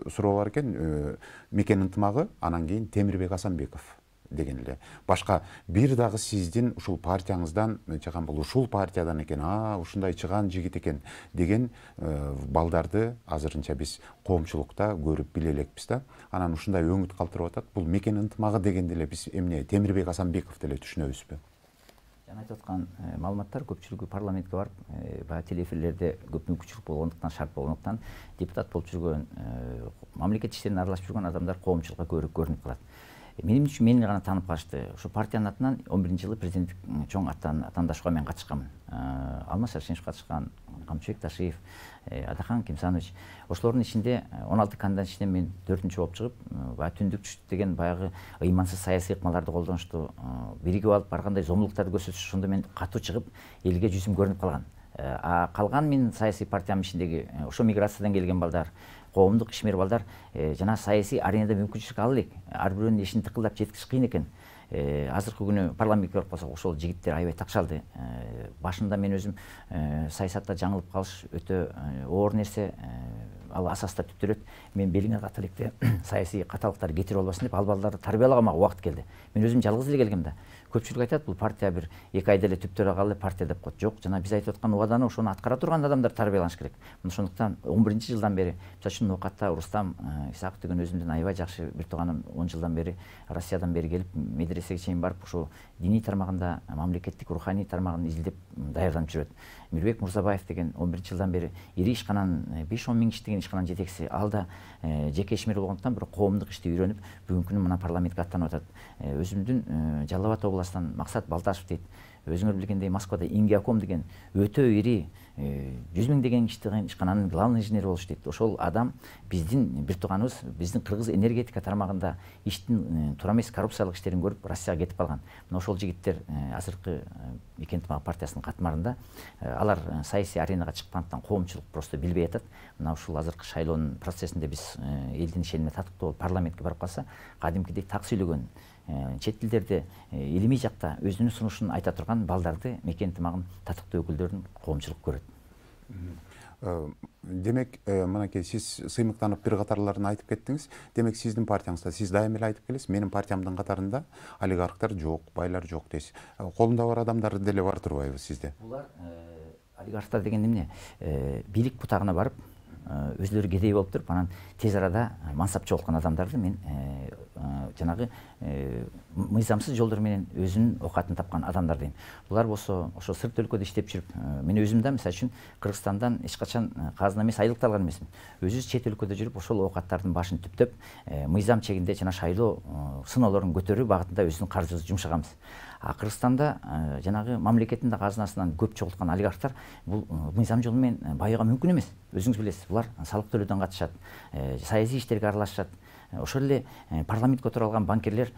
суроо бар экен, Мекен ынтымагы, анан кийин Темирбек Асанбеков деген эле. Башка бир дагы сиздин ушул партияңыздан чыган бул ушул партиядан экен, ушундай чыган жигит экен деген балдарды азырынча биз коомчулукта көрүп биле элекпиз да. Анан ушундай өңүт калтырып атат. Бул Мекен ынтымагы дегенде эле биз эмне Темирбек Асанбеков деле түшүнөбүзбү? Жана айтып аткан маалыматтар көпчүлүгү парламентке барып, баягы телеэфирлерде көп мүмкүнчүлүк болгондуктан, шарт болгондуктан депутат болуп жүргөн, мамлекет иштерине аралашып жүргөн адамдар коомчулукка көбүрөөк көрүнүп калат. Менин үчүн мени гана таанып калышты. Ошо партиянын атынан 11-жылы президенттик чоң атаандашууга мен катышканмын. Алмаз Шаршенов катышкан, Камчыбек Ташиев, Адахан Кимсанович. Ошолордун ичинде 16 кандидат ичинен мен 4-чү болуп чыгып, баягы түндүк түштүк деген баягы ыймансыз саясий ыкмаларды колдонушту, биригип алып баргандай зомбулуктарды көрсөтүштү. Ошондо мен катуу чыгып, элге жүзүм көрүнүп калган. Калган мен саясий партиянын ичиндеги ошо миграциядан келген балдар, коомдук ишмер балдар жана саясий аренада мүмкүнчүлүк ала элек. Ар бирөөнүн ишин тыкылдап жеткизиш кыйын экен. Азыркы күнү парламентке барып калсак, ошол жигиттер аябай такшалды. Башында мен өзүм саясатта жаңылып калыш өтө оор нерсе. Ал асаста түптөрөт. Мен белиңе ката электе саясий каталыктар кетирип албасын деп ал балдарды тарбиялаганга убакыт келди. Мен өзүм жалгыз эле келгем да. Көпчүлүк айтат, бул партия бир 2 айда эле түптөрө калды партия деп коет. Жок, жана биз айтып аткан убаданы ошону аткара турган адамдар тарбияланыш керек. Ошондуктан 11-жылдан бери, мисалы үчүн Ноокатта Рустам Исаков деген өзүмдүн аябай жакшы бир тууганым 10 жылдан бери Россиядан бери келип, медресеге чейин барып, ошо диний тармагында, мамлекеттик руханий тармагын изилдеп даярданып жүрөт. Мирбек Мурзабаев деген 11-жылдан бери ири ишкананын 5-10 миң иштеген ишкананын жетекчиси. Ал да жеке ишмер болгондуктан бир коомдук ишти үйрөнүп, бүгүнкү күнү мына парламентке аттанып атат. Өзүмдүн Жалал Абад областынан Максат Балташев дейт. Өзүңөр билгендей Москвада Ингиаком деген өтө ири 100 миң деген иштеген ишкананын главный инженери болуш дейт. Ошол адам биздин бир тууганыбыз, биздин кыргыз энергетика тармагында иштин туура эмес коррупциялык иштерин көрүп Россияга кетип калган. Мына ошол жигиттер азыркы Эки ынтымак партиясынын катмарында. Алар саясий аренага чыккандыктан коомчулук просто билбей атат. Мына ушул азыркы шайлоонун процессинде биз элдин ишенимине татыктуу болуп парламентке барып калса, кадимкидей так сүйлөгөн, чет тилдерде илимий жакта өзүнүн сунушун айта турган балдарды Мекен ынтымагынын татыктуу өкүлдөрүн коомчулук көрөт. Демек, мынакей сиз сыймыктанып бир катарларын айтып кеттиңиз. Демек, сиздин партияңызда сиз дайым эле айтып келесиз, менин партиямдын катарында олигархтар жок, байлар жок дейсиз. Колунда бар адамдар деле бар турбайбы сизде? Булар олигархтар деген эмне? Бийлик бутагына барып, өзлөрү кедей болуп туруп, анан тез арада мансапчы болгон адамдарды мен жанагы мыйзамсыз жолдор менен өзүнүн оокатын тапкан адамдар дейм. Булар болсо ошо сырт өлкөдө иштеп жүрүп, мен өзүм да мисалы үчүн Кыргызстандан эч качан казына эмес айлыкты алган эмесмин. Өзүбүз чет өлкөдө жүрүп, ошол оокаттардын башын түптөп, мыйзам чегинде жана шайлоо сыноолорун көтөрүү багытында өзүнүн каржыбызды жумшаганбыз. Кыргызстанда жанагы мамлекеттин да казынасынан көп чогулткан олигархтар бул мыйзам жолу менен байыга мүмкүн эмес. Өзүңүз билесиз, булар салык төлөөдөн катышат, саясий иштерге аралашышат. Ошол эле парламентке отура алган банкирлер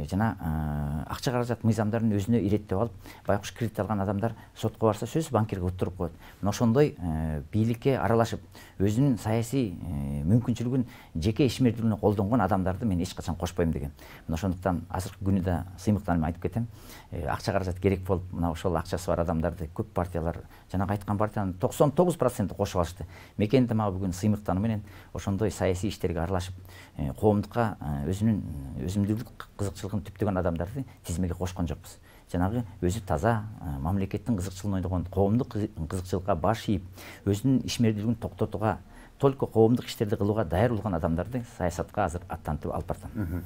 жана акча каражат мыйзамдарын өзүнө иреттеп алып, байкуш кредит алган адамдар сотко барса сөз банкирге уттуруп коет. Мына ошондой бийликке аралашып, өзүнүн саясий мүмкүнчүлүгүн жеке ишмердүүлүгүнө колдонгон адамдарды мен эч качан кошпойм деген. Мына ошондуктан азыркы күнү да сыймыктанып айтып кетем. Акча каражат керек болуп, мына ошол акчасы бар адамдарды көп партиялар, жанагы айткан партиянын 99% кошуп алышты. Мекен ынтымагы бүгүн сыймыктануу менен ошондой саясий иштерге аралашып, коомдукка өзүнүн өзүмдүүлүк кызыкчылыгын түптөгөн адамдарды тизмеге кошкон жокпуз. Жанагы өзү таза, мамлекеттин кызыкчылыгын ойногон, коомдук кызыкчылыкка баш ийип, өзүнүн ишмердүүлүгүн токтотууга, только коомдук иштерди кылууга даяр болгон адамдарды саясатка азыр аттантып алып баратам.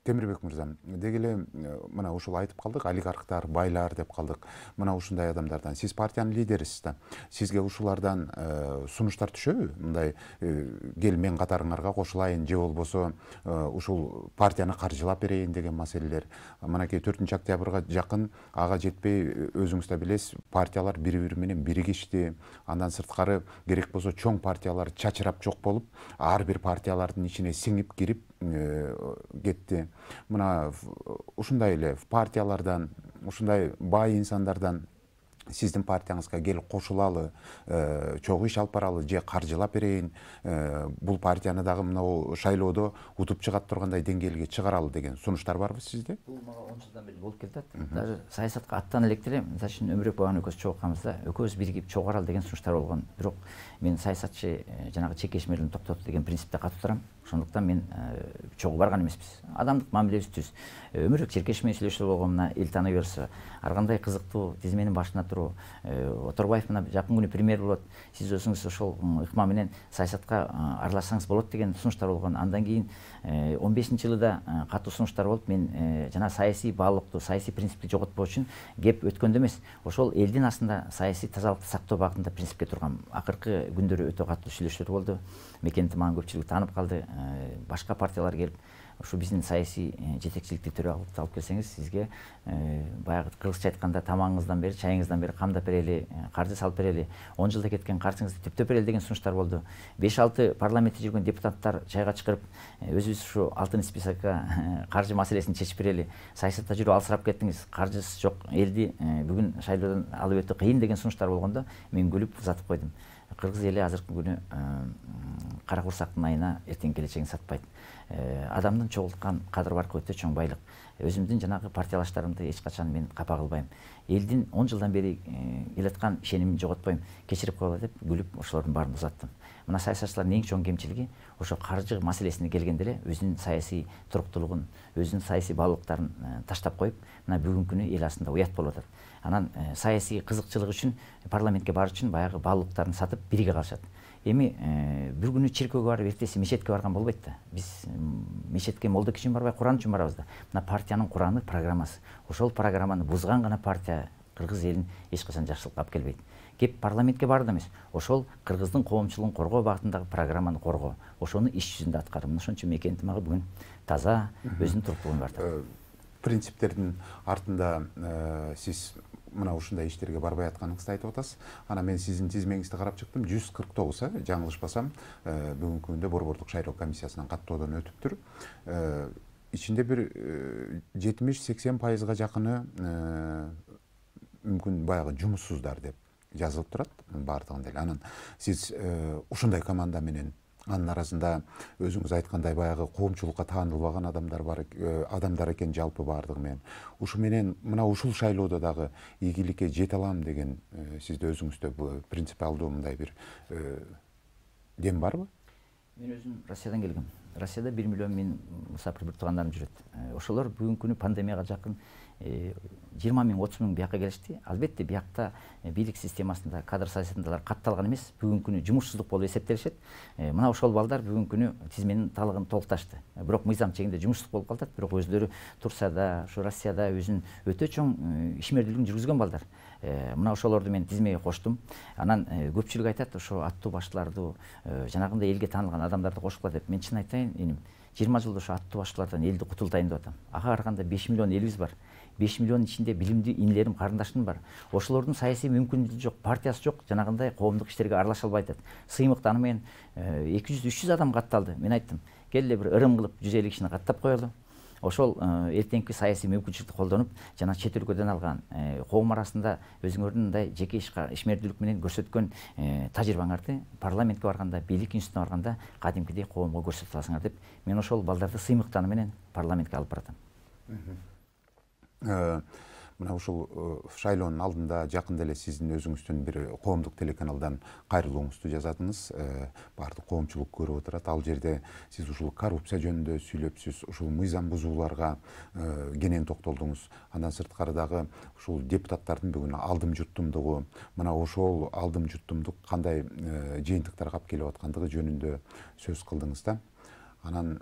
Темирбек мырза, деги эле мына ушул айтып калдык, олигархтар, байлар деп калдык. Мына ушундай адамдардан сиз партиянын лидерисиз да. Сизге ушулардан сунуштар түшөбү? Мындай кел мен катарыңарга кошулайын же болбосо ушул партияны каржылап берейин деген маселелер. Мынакей 4-октябрга жакын ага жетпей өзүңүз да билесиз, партиялар бири-бири менен биригишти. Андан сырткары керек болсо чоң партиялар чачырап жок болуп, ар бир партиялардын ичине сиңип кирип кетти. Мына ушундай эле партиялардан, ушундай бай инсандардан сиздин партияңызга келип кошулалы, чогуу иш алып баралы же каржылап берейин, бул партияны дагы мына шайлоодо утуп чыгат тургандай деңгээлге чыгаралы деген сунуштар барбы сизде? Бул мага 10 жылдан бери болуп келатат. Даже саясатка аттана электе эле, мисалы үчүн Өмүрөк бабанын экөөбүз чогулганбызда экөөбүз биригип чогуу деген сунуштар болгон. Бирок мен саясатчы жанагы чеке ишмерлерин токтоту деген принципте катуу турам. Ошондуктан мен чогуу барган эмеспиз. Адамдык мамилебиз түз. Өмүрөк Черкешев менен сүйлөшүп болгон, мына эл тааный берсе, ар кандай кызыктуу тизменин башына туруу. Оторбаев мына жакын күнү премьер болот. Сиз өзүңүз ошол ыкма менен саясатка аралашсаңыз болот деген сунуштар болгон. Андан кийин 15-жылы да катуу сунуштар болуп, мен жана саясий баалуулукту, саясий принципти жоготпоо үчүн кеп өткөндө эмес, ошол элдин астында саясий тазалыкты сактоо багытында принципке тургам. Акыркы күндөрү өтө катуу сүйлөшүүлөр болду. Мекен ынтымагын көпчүлүгү таанып калды. Башка партиялар келип, ушу биздин саясий жетекчиликти төрагылыкты алып келсеңиз, сизге баягы кыргызча айтканда тамагыңыздан бери, чайыңыздан бери камдап берели, каржы салып берели, 10 жылда кеткен каржыңызды типтеп берели деген сунуштар болду. 5-6 парламентте жүргөн депутаттар чайга чакырып, өзүбүз ушу алтын списокко каржы маселесин чечип берели, саясатта жүрүп алсырап кеттиңиз, каржысы жок, элди бүгүн шайлоодон алып өтүү кыйын деген сунуштар болгондо мен күлүп узатып койдум. Кыргыз эли азыркы күнү кара курсактын айына эртең келечегин сатпайт. Адамдын чогулткан кадыр баркы өтө чоң байлык. Өзүмдүн жанагы партиялаштарымды эч качан мен капа кылбайм. Элдин 10 жылдан бери келаткан ишенимин жоготпойм. Кечирип койгула деп күлүп ошолордун баарын узаттым. Мына саясатчылардын эң чоң кемчилиги ошо каржы маселесине келгенде эле өзүнүн саясий туруктуулугун, өзүнүн саясий баалуулуктарын таштап коюп, мына бүгүнкү күнү эл астында уят болуп атат. Анан саясий кызыкчылык үчүн парламентке барыш үчүн баягы баалуулуктарын сатып бирге калышат. Эми бир күнү чиркөөгө барып, эртеси мечетке барган болбойт да. Биз мечетке молдок үчүн барбай, Куран үчүн барабыз да. Мына партиянын Кураны, программасы. Ошол программаны бузган гана партия кыргыз элин эч качан жакшылыкка алып келбейт. Кеп парламентке барды эмес. Ошол кыргыздын коомчулугун коргоо багытындагы программаны коргоо. Ошону иш жүзүндө аткарып, ошон үчүн мекен ынтымагы бүгүн таза өзүнүн туруктуулугун бартат. Принциптердин артында сиз мына ушундай иштерге барбай атканыңызды айтып атасыз. Ана мен сиздин тизмеңизди карап чыктым. 149, жаңылышпасам, бүгүнкү күндө Борбордук шайлоо комиссиясынан каттоодон өтүптүр. Ичинде бир 70-80%га жакыны мүмкүн баягы жумуссуздар деп жазылып турат баардыгында эле. Анан сиз ушундай команда менен анын арасында өзүңүз айткандай баягы коомчулукка таанылбаган адамдар экен жалпы баардыгы менен. Ушу менен мына ушул шайлоодо дагы ийгиликке жете алам деген сизде өзүңүздө принципиалдуу мындай бир дем барбы? Мен өзүм Россиядан келгем. Россияда 1 миллион мен мусапир бир туугандарым жүрөт. Ошолор бүгүнкү күнү пандемияга жакын 20 миң, 30 миң бияка келишти. Албетте биякта бийлик системасында, кадр саясатындалар катталган эмес, бүгүнкү күнү жумушсуздук болуп эсептелишет. Мына ошол балдар бүгүнкү күнү тизменин талыгын толукташты. Бирок мыйзам чегинде жумушсуздук болуп калат, бирок өзлөрү Турцияда, ушу Россияда өзүнүн өтө чоң ишмердүүлүгүн жүргүзгөн балдар. Мына ошолорду мен тизмеге коштум. Анан көпчүлүк айтат, ошо аттуу баштыларды, жанагындай элге таанылган адамдарды кошкула деп. Мен чын айтайын, иним, 20 жылда ошо аттуу баштуулардан элди кутултайын деп атам. Ага караганда 5 миллион элибиз бар. 5 миллион ичинде билимдүү инилерим, карындашым бар. Ошолордун саясий мүмкүнлүгү жок, партиясы жок, жанагындай коомдук иштерге аралаша албай атат. Сыймыкты аны менен 200-300 адам катталды. Мен айттым, келе бир ырым кылып 150 кишини каттап коелу. Ошол эртеңки саясий мүмкүнчүлүктү колдонуп, жана чет өлкөдөн алган коом арасында өзүңөрдүн мындай жеке ишмердүүлүк менен көрсөткөн тажрыйбаңарды парламентке барганда, бийлик институтуна барганда кадимкидей коомго көрсөтүп аласыңар деп, мен ошол балдарды сыймыктаны менен парламентке алып баратам. Мына ушул шайлоонун алдында жакында эле сиздин өзүңүздүн бир коомдук телеканалдан кайрылууңузду жазатыңыз. Баардык коомчулук көрүп отурат. Ал жерде сиз ушул коррупция жөнүндө сүйлөпсүз, ушул мыйзам бузууларга кенен токтолдуңуз. Андан сырткары дагы ушул депутаттардын бүгүн алдым жуттумдугу, мына ошол алдым жуттумдук кандай жыйынтыктарга алып келип аткандыгы жөнүндө сөз кылдыңыз да. Анан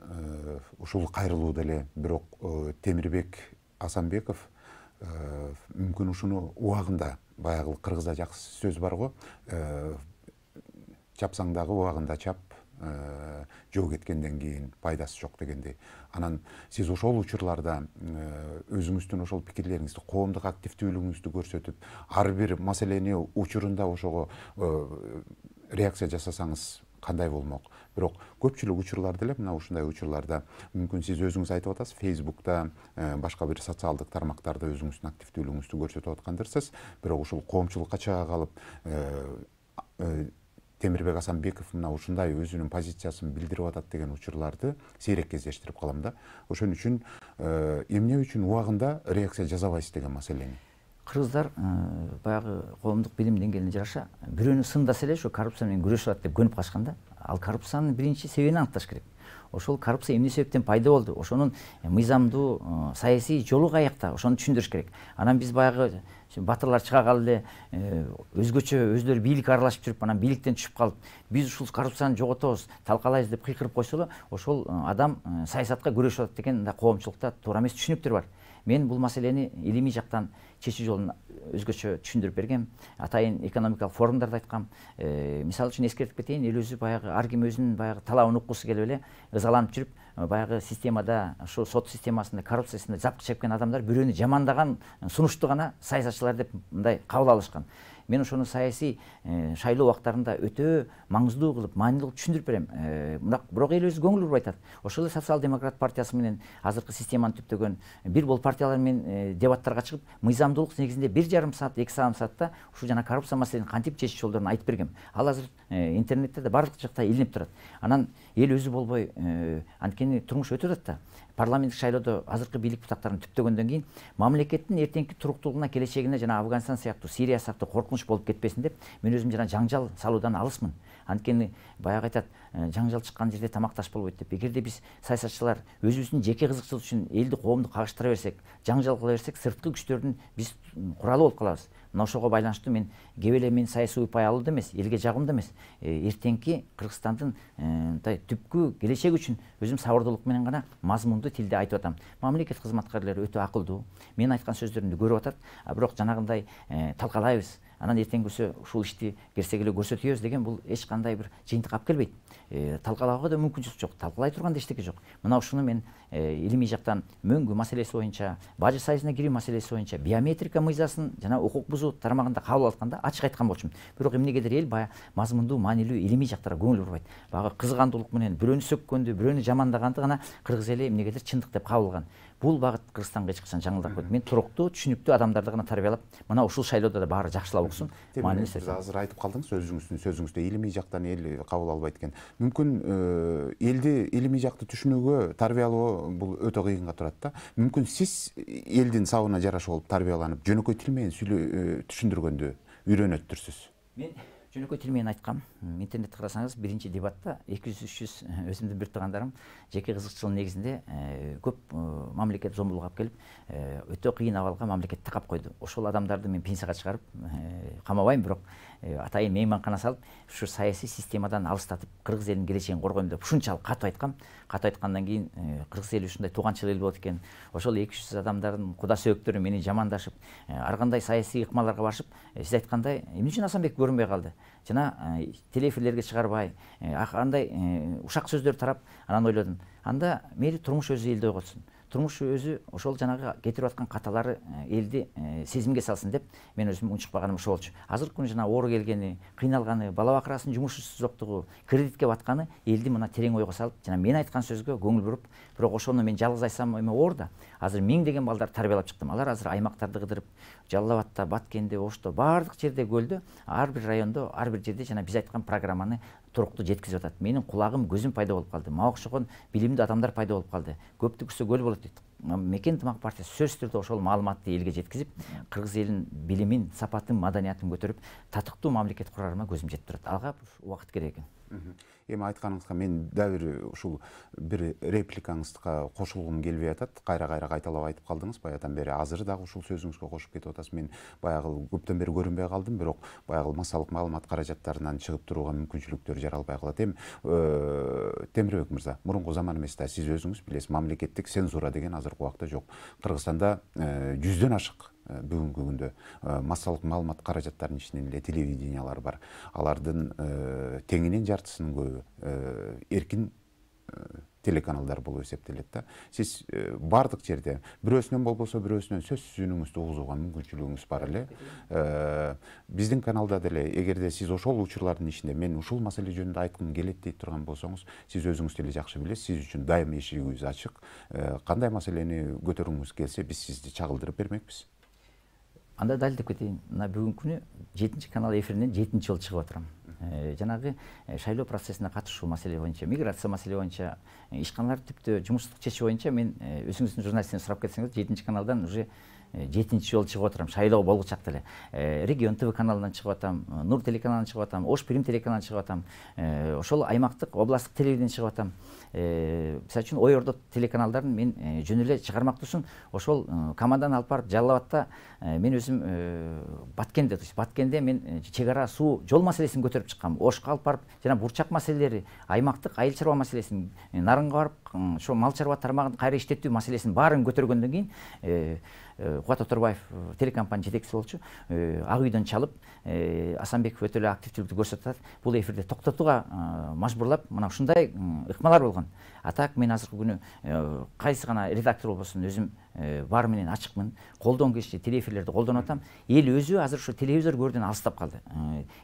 ушул кайрылууда эле бирок Темирбек Асанбеков мүмкүн ушуну убагында, баягы кыргызда жакшы сөз бар го, чапсаң дагы убагында чап, жөө кеткенден кийин пайдасы жок дегендей. Анан сиз ошол учурларда өзүңүздүн ошол пикирлериңизди, коомдук активдүүлүгүңүздү көрсөтүп, ар бир маселени учурунда ошого реакция жасасаңыз кандай болмок? Бирок көпчүлүк учурларда эле мына ушундай учурларда мүмкүн сиз өзүңүз айтып атасыз, Facebook'та, башка бир социалдык тармактарда өзүңүздүн активдүүлүгүңүздү көрсөтүп аткандырсыз. Бирок ушул коомчулукка чыга калып, Темирбек Асанбеков мына ушундай өзүнүн позициясын билдирип атат деген учурларды сейрек кездештирип калам да. Ошон үчүн эмне үчүн убагында реакция жасабайсыз деген маселени. Кыргыздар баягы коомдук билим деңгээлине жараша бирөөнү сындаса эле ошо коррупция менен күрөшүп атат деп көнүп калышканда, ал коррупциянын биринчи себебин анықташ керек. Ошол коррупция эмне себептен пайда болду? Ошонун мыйзамдуу саясий жолу каякта? Ошону түшүндүрүш керек. Анан биз баягы батырлар чыга калып эле өзгөчө өздөрү бийликке аралашып жүрүп, анан бийликтен түшүп калып, биз ушул коррупцияны жоготобуз, талкалайбыз деп кыйкырып койсо эле, ошол адам саясатка күрөшүп атат деген коомчулукта туура эмес түшүнүктөр бар. мен бул маселени илимий жактан чечүү жолун өзгөчө түшүндүрүп бергем. Атайын экономикалык форумдарда айткам. Мисалы үчүн эскертип кетейин, эл өзү баягы ар ким өзүнүн баягы талабын уккусу келип эле ызаланып жүрүп, баягы системада, ошо сот системасында, коррупциясында запкы чеккен адамдар бирөөнү жамандаган сунушту гана саясатчылар деп мындай кабыл алышкан. Мен ошону саясий шайлоо убактарында өтө маңыздуу кылып, маанилүү кылып түшүндүрүп берем. Бирок эл өзү көңүл буруп айтат. Ошол эле социал-демократ партиясы менен азыркы системаны түптөгөн бир бол партиялар менен дебаттарга чыгып, мыйзамдуулук негизинде 1,5 саат, 2 саатта ушул жана коррупция маселени кантип чечиш жолдорун айтып бергем. Ал азыр интернетте да бардык жакта илинип турат. Анан эл өзү болбой, анткени турмуш өтүп атат да. Парламенттик шайлоодо азыркы бийлик бутактарын түптөгөндөн кийин мамлекеттин эртеңки туруктуулугуна, келечегине жана Афганистан сыяктуу, Сирия сыяктуу коркунуч болуп кетпесин деп мен өзүм жана жаңжал салуудан алысмын. Анткени баягы айтат, жаңжал чыккан жерде тамакташ болбойт деп. Эгерде биз саясатчылар өзүбүздүн жеке кызыкчылык үчүн элди, коомду кагыштыра берсек, жаңжал кыла берсек, сырткы күчтөрдүн биз куралы болуп калабыз. Мына ошого байланыштуу мен кеп эле мен саясий упай алууда эмес, элге жагымда эмес, эртеңки Кыргызстандын мындай түпкү келечеги үчүн өзүм сабырдуулук менен гана мазмундуу тилде айтып атам. Мамлекет кызматкерлери өтө акылдуу, мен айткан сөздөрүмдү көрүп атат, бирок жанагындай талкалайбыз, анан эртеңгүсү ушул ишти керсек эле көрсөтөбүз деген бул эч кандай бир жыйынтык алып келбейт. Талкалоого да мүмкүнчүлүк жок, талкалай турган эчтеке жок. Мына ушуну мен илимий жактан мөңгү маселеси боюнча, бажы союзуна кирүү маселеси боюнча, биометрика мыйзасын жана укук бузуу тармагында кабыл алганда ачык айткан болчумун. Бирок эмнегедир эл баягы мазмундуу, маанилүү, илимий жактара көңүл бурбайт. Баягы кызгандуулук менен бирөөнү сөккөндү, бирөөнү жамандаганды гана кыргыз эли эмнегедир чындык деп кабыл алган. Бул багыт Кыргызстанга эч качан жаңылдап койбойт. Мен туруктуу, түшүнүктүү адамдарды гана тарбиялап, мына ушул шайлоодо да баары жакшылап уксун. Азыр айтып калдыңыз сөзүңүздө илимий жактан эл кабыл албайт экен. Мүмкүн элди илимий жакты түшүнүүгө тарбиялоо бул өтө кыйынга турат да. Мүмкүн сиз элдин сабына жараша болуп тарбияланып, жөнөкөй тил менен түшүндүргөндү үйрөнөттүрсүз. Мен жөнөкөй тил менен айткам. Интернетте карасаңыз, биринчи дебатта 200-300 өзүмдүн бир туугандарым жеке кызыкчылыгынын негизинде көп мамлекет зомбулук алып келип, өтө кыйын абалга мамлекет такап койду. Ошол адамдарды мен пенсияга чыгарып, камабайм, бирок атайын мейманкана салып, ушу саясий системадан алыстатып, кыргыз элинин келечегин коргойм деп ушунчалык катуу айткам. Катуу айткандан кийин кыргыз эли ушундай тууганчыл эл болот экен. Ошол 200 адамдардын куда сөөктөрү мени жамандашып, ар кандай саясий ыкмаларга барышып, сиз айткандай, эмне үчүн Асанбек көрүнбөй калды? Жана телеэфирлерге чыгарбай, андай ушак сөздөр тарап, анан ойлодум. Анда мейли турмуш өзү элди ойготсун. Турмуш өзү ошол жанагы кетирип аткан каталары элди сезимге салсын деп мен өзүм унчукпаганым ошол болчу. Азыркы күнү жана оору келгени, кыйналганы, бала бакырасынын жумушсуздуктугу, кредитке батканы элди мына терең ойго салып, жана мен айткан сөзгө көңүл буруп, бирок ошону мен жалгыз айтсам эме оор да. Азыр 1000 деген балдар тарбиялап чыктым. Алар азыр аймактарды кыдырып, Жалал Абадта, Баткенде, Ошто, бардык жерде көлдө, ар бир райондо, ар бир жерде жана биз айткан программаны туруктуу жеткизип атат. Менин кулагым, көзүм пайда болуп калды. Мага окшогон билимдүү адамдар пайда болуп калды. Көптү көрсө көл болот дейт. Мекен ынтымак партиясы сөзсүз түрдө ошол маалыматты элге жеткизип, кыргыз элинин билимин, сапатын, маданиятын көтөрүп, татыктуу мамлекет курарыма көзүм жетип турат. Алга убакыт керек экен. Эми айтканыңызга мен дагы ушул бир репликаңызга кошулгум келбей атат. Кайра-кайра кайталап айтып калдыңыз баягыдан бери. Азыр дагы ушул сөзүңүзгө кошуп кетип атасыз. Мен баягы көптөн бери көрүнбөй калдым, бирок баягы массалык маалымат каражаттарынан чыгып турууга мүмкүнчүлүктөр жаралбай калат. Эми Темирбек мырза, мурунку заман эмес да, сиз өзүңүз билесиз, мамлекеттик цензура деген азыркы убакта жок. Кыргызстанда 100дөн ашык бүгүнкү күндө массалык маалымат каражаттарынын ичинен эле телевидениялар бар. Алардын теңинен жартысынын көбү эркин телеканалдар болуп эсептелет да. Сиз бардык жерде бирөөсүнөн болбосо бирөөсүнөн сөзсүз үнүңүздү угузууга мүмкүнчүлүгүңүз бар эле. Биздин каналда деле эгерде сиз ошол учурлардын ичинде мен ушул маселе жөнүндө айткым келет дейт турган болсоңуз, сиз өзүңүз деле жакшы билесиз, сиз үчүн дайыма эшигибиз ачык. Кандай маселени көтөргүңүз келсе, биз сизди чагылдырып бермекпиз. Анда далилдеп кетейин. Мына бүгүнкү күнү 7 канал эфиринен 7 жолу чыгып атырам. Жанагы шайлоо процессине катышуу маселе боюнча, миграция маселе боюнча, ишканалар типтөө жумуштук чечүү боюнча мен өзүңүздүн журналисттен сурап кетсеңиз, 7 каналдан уже 7 жолу чыгып атырам. Шайлоо болгучак деле. Регион ТВ каналынан чыгып атам, Нур телеканалынан чыгып атам, Ош Прим телеканалынан чыгып атам. Ошол аймактык, областтык телевидениеден чыгып атам. Мисалы үчүн Ой Ордо телеканалдарын мен жөн эле чыгармактуусун ошол команданы алып барып Жалал Абадта мен өзүм Баткенде мен чек ара суу жол маселесин көтөрүп чыккам. Ошко алып барып жана бурчак маселелери, аймактык айыл чарба маселесин, Нарынга барып ошо мал чарба тармагын кайра иштетүү маселесин баарын көтөргөндөн кийин Кубат Оторбаев телекомпания жетекчиси болчу. Ак үйдөн чалып, Асанбеков өтө эле активдүүлүктү көрсөтүп атат. Бул эфирде токтотууга мажбурлап, мына ушундай ыкмалар болгон. А так мен азыркы күнү кайсы гана редактор болбосун өзүм бар менен ачыкмын. Колдон келишинче телеэфирлерди колдонуп атам. Эл өзү азыр ушу телевизор көрүүдөн алыстап калды.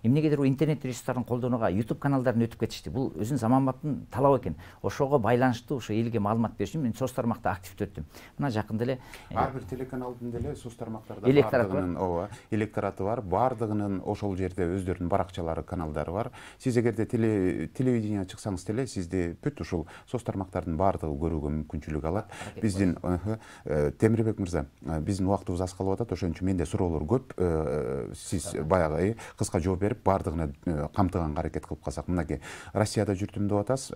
Эмнегедир интернет ресурстарын колдонууга, YouTube каналдарын өтүп кетишти. Бул өзүнүн заманбаптын талабы экен. Ошого байланыштуу ушу элге маалымат бериш үчүн мен соц тармакта активдүү өттүм. Мына жакында эле ар бир телеканалдын деле соц тармактарда электораты бар, бардыгынын ошол жерде өздөрүнүн баракчалары, каналдары бар. Сиз эгерде телевидение чыксаңыз деле сизди бүт ушул соц тармактардын бардыгы көрүүгө мүмкүнчүлүк алат. Биздин Темирбек мырза, биздин убактыбыз аз калып атат, ошон үчүн менде суроолор көп. Сиз баягы кыска жооп берип бардыгына камтыганга аракет кылып калсак. Мынакей Россияда жүрдүм деп атасыз.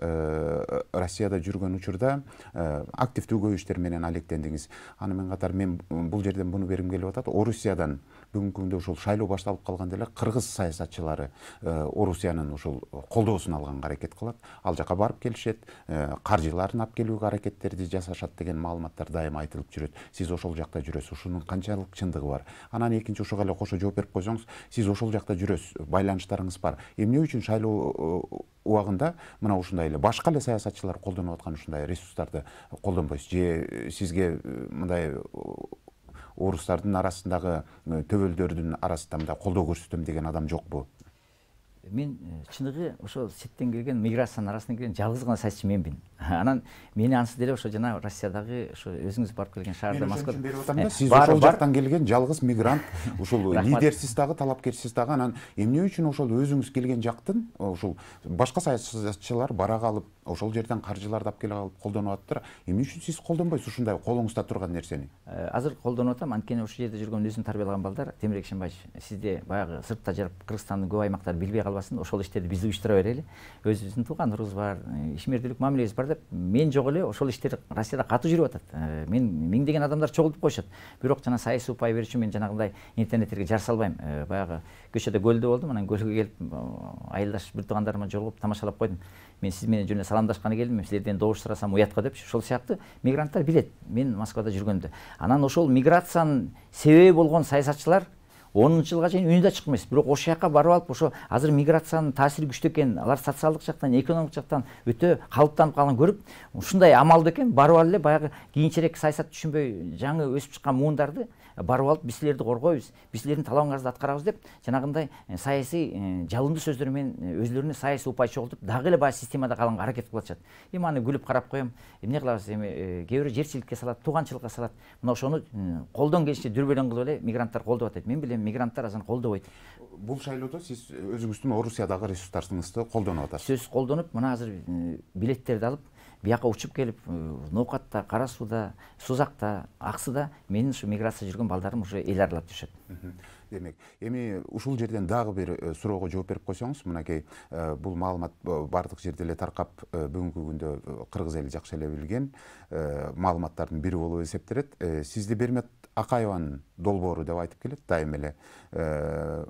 Россияда жүргөн учурда активдүү көп иштер менен алектендиңиз. Аны менен катар мен бул жерден буну бергим келип атат. Орусиядан бүгүнкү күндө ушул шайлоо башталып калганда эле кыргыз саясатчылары Орусиянын ушул колдоосун алганга аракет кылат. Ал жака барып келишет, каржыларын алып келүүгө аракеттерди жасашат деген маалыматтар дайыма айтылып жүрөт. Сиз ошол жакта жүрөсүз. Ушунун канчалык чындыгы бар? Анан экинчи ушуга эле кошо жооп берип койсоңуз, сиз ошол жакта жүрөсүз, байланыштарыңыз бар. Эмне үчүн шайлоо убагында мына ушундай эле башка эле саясатчылар колдонуп аткан ушундай ресурстарды колдонбойсуз? Же сизге мындай орустардын арасындагы төбөлдөрдүн арасында мындай колдоо көрсөтөм деген адам жокпу? Мен чыныгы ошо сеттен келген миграциянын арасынан келген жалгыз гана саясатчы менмин. Анан мени ансыз деле ошо жана Россиядагы ошо өзүңүз барып келген шаарда Москвада берип атам да. Сиз ошол жактан келген жалгыз мигрант, ушул лидерсиз дагы, талапкерсиз дагы. Анан эмне үчүн ошол өзүңүз келген жактын ушул башка саясатчылар бара калып, ошол жерден каржыларды алып келе калып колдонуп атыптыр. Эмне үчүн сиз колдонбойсуз ушундай колуңузда турган нерсени? Азыр колдонуп атам, анткени ошол жерде жүргөн өзүм тарбиялаган балдар, Темирбек Ишенбаевич, сизде баягы сыртта жүрүп Кыргызстандын көп аймактарын билбей калбасын, ошол иштерди биз уюштура берели. Өзүбүздүн туугандарыбыз бар, ишмердүүлүк мамилебиз бар деп, мен жок эле ошол иштер Россияда катуу жүрүп атат. Мен миңдеген адамдар чогултуп коюшат. Бирок жана саясий упай бериш үчүн мен жанагындай интернеттерге жар салбайм. Баягы көчөдө көлдө болдум, анан көлгө келип айылдаш бир туугандарыма жолугуп тамашалап койдум. Мен сиз менен жөн эле саламдашканы келдим, силерден добуш сурасам уятка депчи. Ошол сыяктуу мигранттар билет мен Москвада жүргөндө. Анан ошол миграциянын себеби болгон саясатчылар 10 жылга чейин үнү да чыккан эмес. Бирок ошол жака барып алып, ошо азыр миграциянын таасири күчтүү экен, алар социалдык жактан, экономик жактан өтө калыптанып калганын көрүп, ушундай амалды экен барып алып эле баягы кийинчерээк саясат түшүнбөй жаңы өсүп чыккан муундарды барып алып биз силерди коргойбуз, биз силердин талабыңарды аткарабыз деп жанагындай саясий жалындуу сөздөр менен өзлөрүнө саясий упай чогултуп, дагы эле баягы системада калганга аракет кылып атышат. Эми аны күлүп карап коем. Эмне кылабыз? Эми кээ бирөө жерчиликке салат, тууганчылыкка салат. Мына ошону колдон келишинче дүрбөлөң кылып эле мигранттар колдоп атат. Мен билем мигранттар азыр колдобойт. Бул шайлоодо сиз өзүңүздүн Орусиядагы ресурстарыңызды колдонуп атасыз. Сөзсүз колдонуп, мына азыр билеттерди алып, бияка учуп келип, Ноокатта, Кара Сууда, Сузакта, Аксыда менин ушу миграция жүргөн балдарым уже эл аралап жүрүшөт. Демек, эми ушул жерден дагы бир суроого жооп берип койсоңуз, мынакей бул маалымат бардык жерде эле таркап, бүгүнкү күндө кыргыз эли жакшы эле билген маалыматтардын бири болуп эсептелет. Сизди Бермет Акаеванын долбоору деп айтып келет дайыма эле.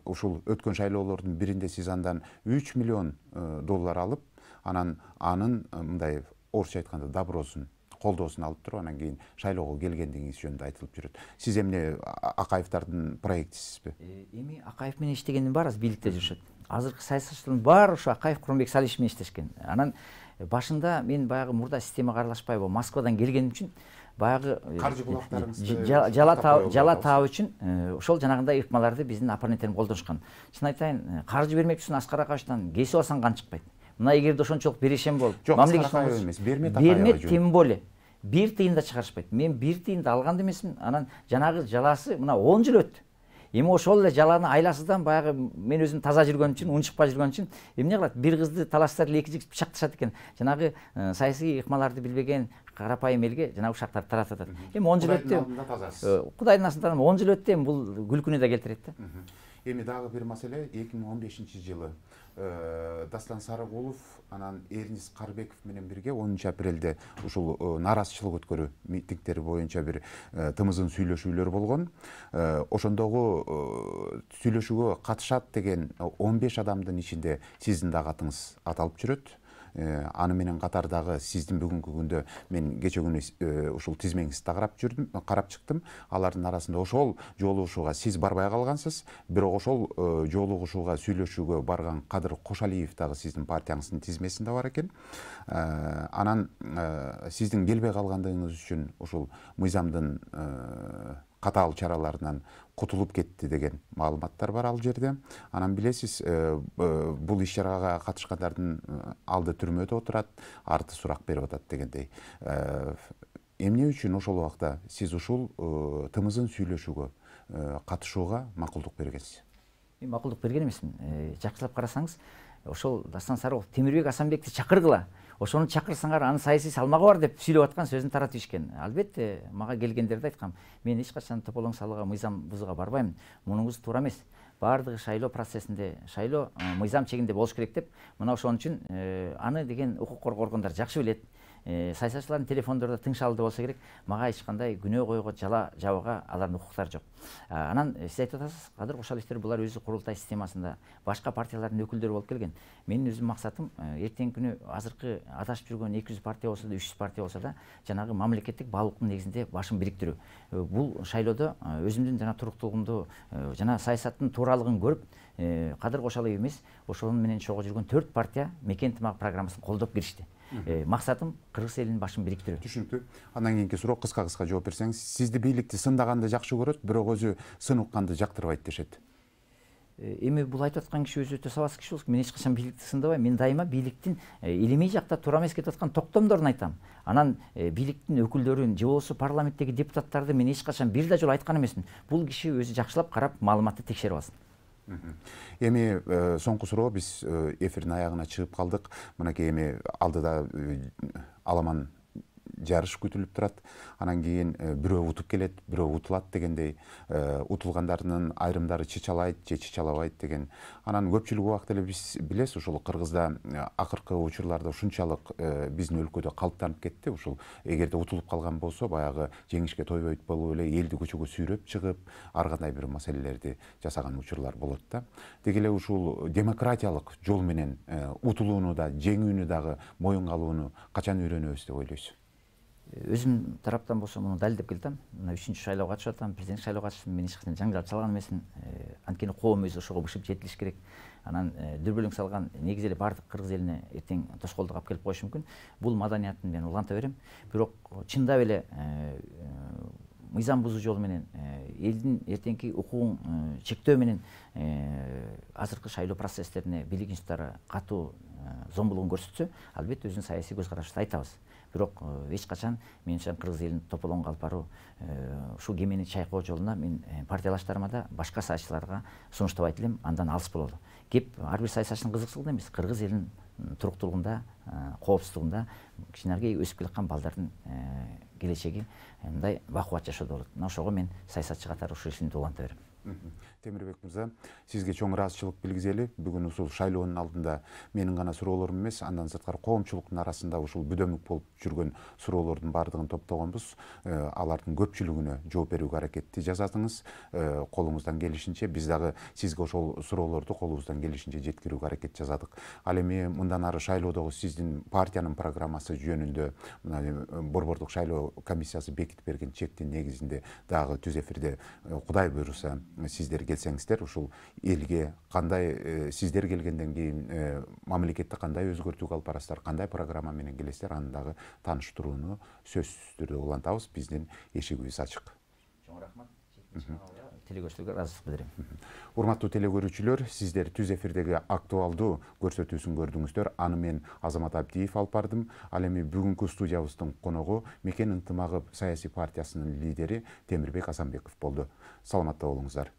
Ушул өткөн шайлоолордун биринде сиз андан 3 миллион доллар алып, анан анын мындай орусча айтканда добросун, колдоосун алып туруп, анан кийин шайлоого келгендигиңиз жөнүндө айтылып жүрөт. Сиз эмне Акаевдардын проектисизби? Эми Акаев менен иштегендин баары бийликте жүрүшөт. Азыркы саясатчылардын баары ошо Акаев, Курманбек Салишев менен иштешкен. Анан башында мен баягы мурда системага аралашпай Москвадан келгеним үчүн баягы каржы булактарыңызды жала таап үчүн ошол жанагындай ыкмаларды биздин оппоненттерим колдонушкан. Чын айтайын, каржы бермекчисин Аскар Акаевден кесип алсаң кан чыкпайт. Мына эгерде ошончолук беришем болуп, мамлекет эмес, Бермет тем более бир тыйын да чыгарышпайт. Мен бир тыйынды алган да эмесмин. Анан жанагы жаласы мына 10 жыл өттү. Эми ошол эле жаланы айласыдан баягы мен өзүм таза жүргөн үчүн, ун чыкпай жүргөн үчүн эмне кылат? Бир кызды талашсар эле эки жигит пычакташат экен. Жанагы саясий ыкмаларды билбеген карапайым элге жанагы ушактарды таратат. Эми 10 жыл өттү. Кудайдын астынан 10 жыл өттү, эми бул күлкүнү да келтирет да. Эми дагы бир маселе 2015-жылы Даслан Сарыгулов анан Эрнис Карбеков менен бирге 10 апрелде ушул нааразычылык өткөрүү митингдери боюнча бир тымызын сүйлөшүүлөр болгон. Ошондогу сүйлөшүүгө катышат деген 15 адамдын ичинде сиздин дагы атыңыз аталып жүрөт. Аны менен катар дагы сиздин бүгүнкү күндө мен кече күнү ушул тизмеңизди карап чыктым. Алардын арасында ошол жолугушууга сиз барбай калгансыз, бирок ошол жолугушууга сүйлөшүүгө барган Кадыр Кошалиев дагы сиздин партияңыздын тизмесинде бар экен. Анан сиздин келбей калгандыгыңыз үчүн ушул мыйзамдын катаал чараларынан кутулуп кетти деген маалыматтар бар ал жерде. Анан билесиз, бул иш чарага катышкандардын алды түрмөдө отурат, арты сурак берип атат дегендей. Эмне үчүн ошол убакта сиз ушул тымызын сүйлөшүүгө катышууга макулдук бергенсиз? Мен макулдук берген эмесмин. Жакшылап карасаңыз, ошол Дастан Сарыков Темирбек Асанбекти чакыргыла, ошону чакырсаңар анын саясий салмагы бар деп сүйлөп аткан сөзүн таратып ишкен. Албетте, мага келгендерде айткам, мен эч качан тополоң салууга, мыйзам бузууга барбайм. Мунуңуз туура эмес. Бардыгы шайлоо процессинде, шайлоо мыйзам чегинде болуш керек деп, мына ошон үчүн аны деген укук коргоо органдары жакшы билет. Саясатчылардын телефондордо тыңшалды болсо керек, мага эч кандай күнөө койго, жала жабууга алардын укуктары жок. Анан сиз айтып атасыз, Кадыр Кошалиевтер булар өзү курултай системасында башка партиялардын өкүлдөрү болуп келген. Менин өзүм максатым эртеңки күнү азыркы адашып жүргөн 200 партия болсо да, 300 партия болсо да, жанагы мамлекеттик баалуулуктун негизинде башын бириктирүү. Бул шайлоодо өзүмдүн жана туруктуулугумду, жана саясаттын тууралыгын көрүп, Кадыр Кошалиев эмес, ошонун менен чогуу жүргөн 4 партия мекен ынтымак программасын колдоп киришти. Максатым кыргыз элинин башын бириктирүү. Түшүнүктүү. Андан кийинки суроо кыска жооп берсеңиз, сизди бийликти сындаганды жакшы көрөт, бирок өзү сын укканды жактырбайт дешет. Эми бул айтып аткан киши өзү өтө сабатсыз киши болуп, мен эч качан бийликти сындабайм. Мен дайыма бийликтин илимий жакта туура эмес кетип аткан токтомдорун айтам. Анан бийликтин өкүлдөрүн же болбосо парламенттеги депутаттарды мен эч качан бир да жолу айткан эмесмин. Бул киши өзү жакшылап карап, маалыматты текшерип алсын. Эми соңку суроо, биз эфирдин аягына чыгып калдык. Мынакей эми алдыда аламан жарыш күтүлүп турат. Анан кийин бирөө утуп келет, бирөө утулат дегендей, утулгандардын айрымдары чычалайт же чычалабайт деген. Анан көпчүлүк убакта эле биз билесиз, ушул Кыргызда акыркы учурларда ушунчалык биздин өлкөдө калыптанып кетти. Ушул эгерде утулуп калган болсо, баягы жеңишке тойбойт болуп эле элди көчөгө сүйрөп чыгып, ар кандай бир маселелерди жасаган учурлар болот да. Деги эле ушул демократиялык жол менен утулууну да, жеңүүнү дагы моюнга алууну качан үйрөнөбүз деп ойлойсуз? Өзүм тараптан болсо муну далилдеп келатам. Мына 3-чү шайлоого катышып атам, президент шайлоого катыштым. Мен эч качан жаңжал чалган эмесмин. Анткени коом өзү ошого бышып жетилиш керек. Анан дүрбөлөң салган негизи эле бардык кыргыз элине эртең тоскоолдук алып келип коюшу мүмкүн. Бул маданиятын мен уланта берем. Бирок чындап эле мыйзам бузуу жолу менен элдин эртеңки укугун чектөө менен азыркы шайлоо процесстерине бийлик институттары катуу зомбулугун көрсөтсө, албетте өзүнүн саясий көз карашыбызды айтабыз. Бирок эч качан менимче кыргыз элин тополоңго алып баруу, ушул кемени чайкоо жолуна мен партиялаштарыма да, башка саясатчыларга сунуштабайт элем, андан алыс бололу. Кеп ар бир саясатчынын кызыкчылыгында эмес, кыргыз элинин туруктуулугунда, коопсуздугунда кичинекей өсүп келаткан балдардын келечеги мындай бакубат жашоодо болот. Мына ошого мен саясатчы катары ушул ишимди уланта берем. Темирбек мырза, сизге чоң ыраазычылык билгизели. Бүгүн ушул шайлоонун алдында менин гана суроолорум эмес, андан сырткары коомчулуктун арасында ушул бүдөмүк болуп жүргөн суроолордун баардыгын топтогонбуз. Алардын көпчүлүгүнө жооп берүүгө аракетти жасадыңыз. Колуңуздан келишинче биз дагы сизге ошол суроолорду колубуздан келишинче жеткирүүгө аракет жасадык. Ал эми мындан ары шайлоодогу сиздин партиянын программасы жөнүндө мына борбордук шайлоо комиссиясы бекитип берген чектин негизинде дагы түз эфирде Кудай буйруса сиздер келсеңиздер, ушул элге кандай сиздер келгенден кийин мамлекетти кандай өзгөртүүгө алып барасыздар, кандай программа менен келесиздер, аны дагы тааныштырууну сөзсүз түрдө улантабыз. Биздин эшигибиз ачык. Чоң рахмат. Телекөрүүчүлөргө ыраазычылык билдирем. Урматтуу телекөрүүчүлөр, сиздер түз эфирдеги актуалдуу көрсөтүүсүн көрдүңүздөр. Аны мен Азамат Абдиев алып бардым. Ал эми бүгүнкү студиябыздын коногу Мекен ынтымагы саясий партиясынын лидери Темирбек Асанбеков болду. Саламатта болуңуздар.